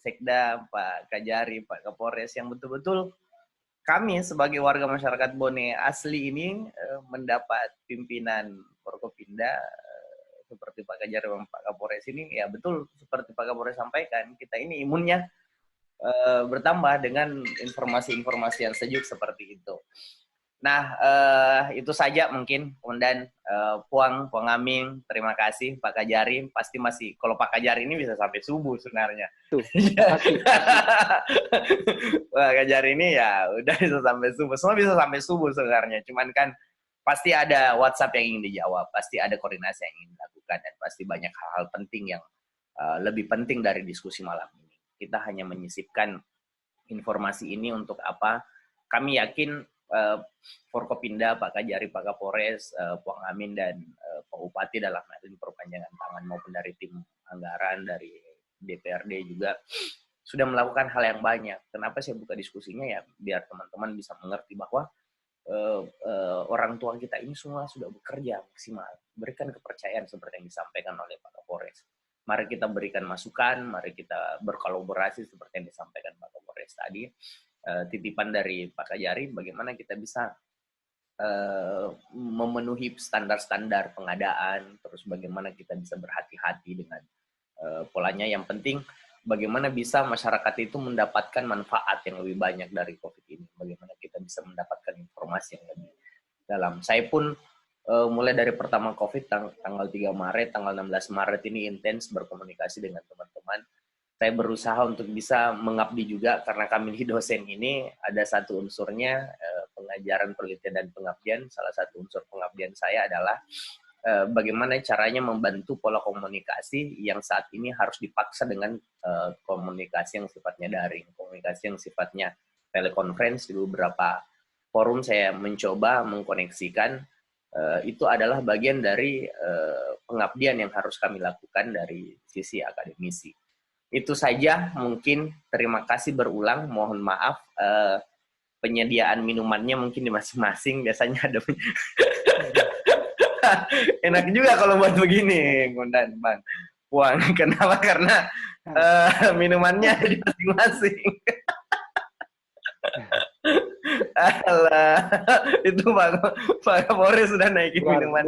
Sekda, Pak Kajari, Pak Kapolres yang betul-betul kami sebagai warga masyarakat Bone asli ini mendapat pimpinan Forkopimda seperti Pak Kajari dan Pak Kapolres ini, ya betul seperti Pak Kapolres sampaikan, kita ini imunnya bertambah dengan informasi-informasi yang sejuk seperti itu. Nah, itu saja mungkin. Kemudian Puang Aming, terima kasih. Pak Kajari, pasti masih, kalau Pak Kajari ini bisa sampai subuh sebenarnya. Tuh, Pak Kajari ini ya udah bisa sampai subuh. Semua bisa sampai subuh sebenarnya. Cuman kan pasti ada WhatsApp yang ingin dijawab, pasti ada koordinasi yang ingin dilakukan, dan pasti banyak hal-hal penting yang lebih penting dari diskusi malam ini. Kita hanya menyisipkan informasi ini untuk apa? Kami yakin Forkopimda, Pak Kajari, Pak Kapolres, Puang Amin, dan Pak Bupati dalam hal ini perpanjangan tangan maupun dari tim anggaran, dari DPRD juga sudah melakukan hal yang banyak. Kenapa saya buka diskusinya ya? Biar teman-teman bisa mengerti bahwa orang tua kita ini semua sudah bekerja maksimal. Berikan kepercayaan seperti yang disampaikan oleh Pak Kapolres. Mari kita berikan masukan, mari kita berkolaborasi seperti yang disampaikan Pak Kapolres tadi. Titipan dari Pak Kajari, bagaimana kita bisa memenuhi standar-standar pengadaan, terus bagaimana kita bisa berhati-hati dengan polanya. Yang penting, bagaimana bisa masyarakat itu mendapatkan manfaat yang lebih banyak dari COVID ini. Bagaimana kita bisa mendapatkan informasi yang lebih dalam. Saya pun mulai dari pertama COVID, tanggal 3 Maret, tanggal 16 Maret ini intens berkomunikasi dengan teman-teman. Saya berusaha untuk bisa mengabdi juga, karena kami di dosen ini ada satu unsurnya pengajaran, penelitian, dan pengabdian. Salah satu unsur pengabdian saya adalah bagaimana caranya membantu pola komunikasi yang saat ini harus dipaksa dengan komunikasi yang sifatnya daring, komunikasi yang sifatnya telekonferensi. Di beberapa forum saya mencoba mengkoneksikan, itu adalah bagian dari pengabdian yang harus kami lakukan dari sisi akademisi. Itu saja, mungkin terima kasih berulang, mohon maaf penyediaan minumannya mungkin di masing-masing, biasanya ada enak juga kalau buat begini, Ngundan, Bang Puang. Kenapa? Karena minumannya di masing-masing. Alah, itu Pak Kapolres sudah naikin minuman.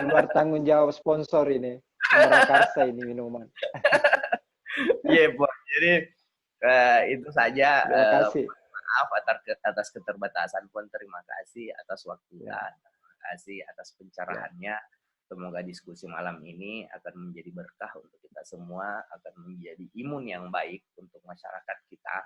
Luar tanggung jawab sponsor ini. Merakarsa ini minuman. Iya, Bu. Jadi itu saja. Terima kasih. Maaf atas keterbatasan pun, terima kasih atas waktunya, terima kasih atas pencerahannya. Semoga diskusi malam ini akan menjadi berkah untuk kita semua, akan menjadi imun yang baik untuk masyarakat kita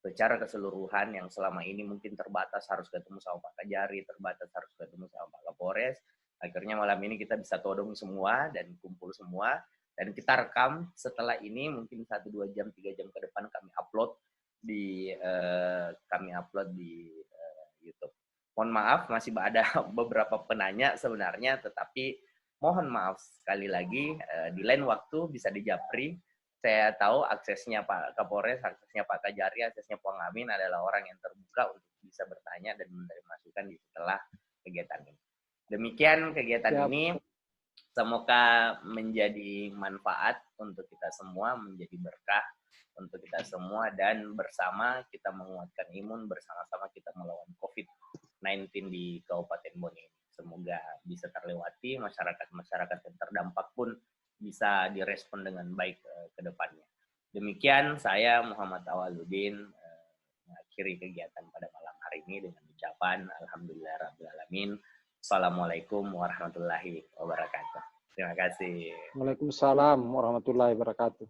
secara keseluruhan yang selama ini mungkin terbatas harus ketemu sama Pak Kajari, terbatas harus ketemu sama Pak Kapolres. Akhirnya malam ini kita bisa todong semua dan kumpul semua, dan kita rekam. Setelah ini mungkin 1, 2 jam, 3 jam ke depan kami upload di YouTube. Mohon maaf masih ada beberapa penanya sebenarnya, tetapi mohon maaf sekali lagi, di lain waktu bisa dijapri. Saya tahu aksesnya Pak Kapolres, aksesnya Pak Kajari, aksesnya Puang Amin adalah orang yang terbuka untuk bisa bertanya dan menerima masukan di setelah kegiatan ini. Demikian kegiatan ini, semoga menjadi manfaat untuk kita semua, menjadi berkah untuk kita semua, dan bersama kita menguatkan imun, bersama-sama kita melawan COVID-19 di Kabupaten Bone. Semoga bisa terlewati, masyarakat yang terdampak pun bisa direspon dengan baik ke depannya. Demikian saya Muhammad Awaludin mengakhiri kegiatan pada malam hari ini dengan ucapan Alhamdulillahirrahmanirrahim. Assalamualaikum warahmatullahi wabarakatuh. Terima kasih. Waalaikumsalam warahmatullahi wabarakatuh.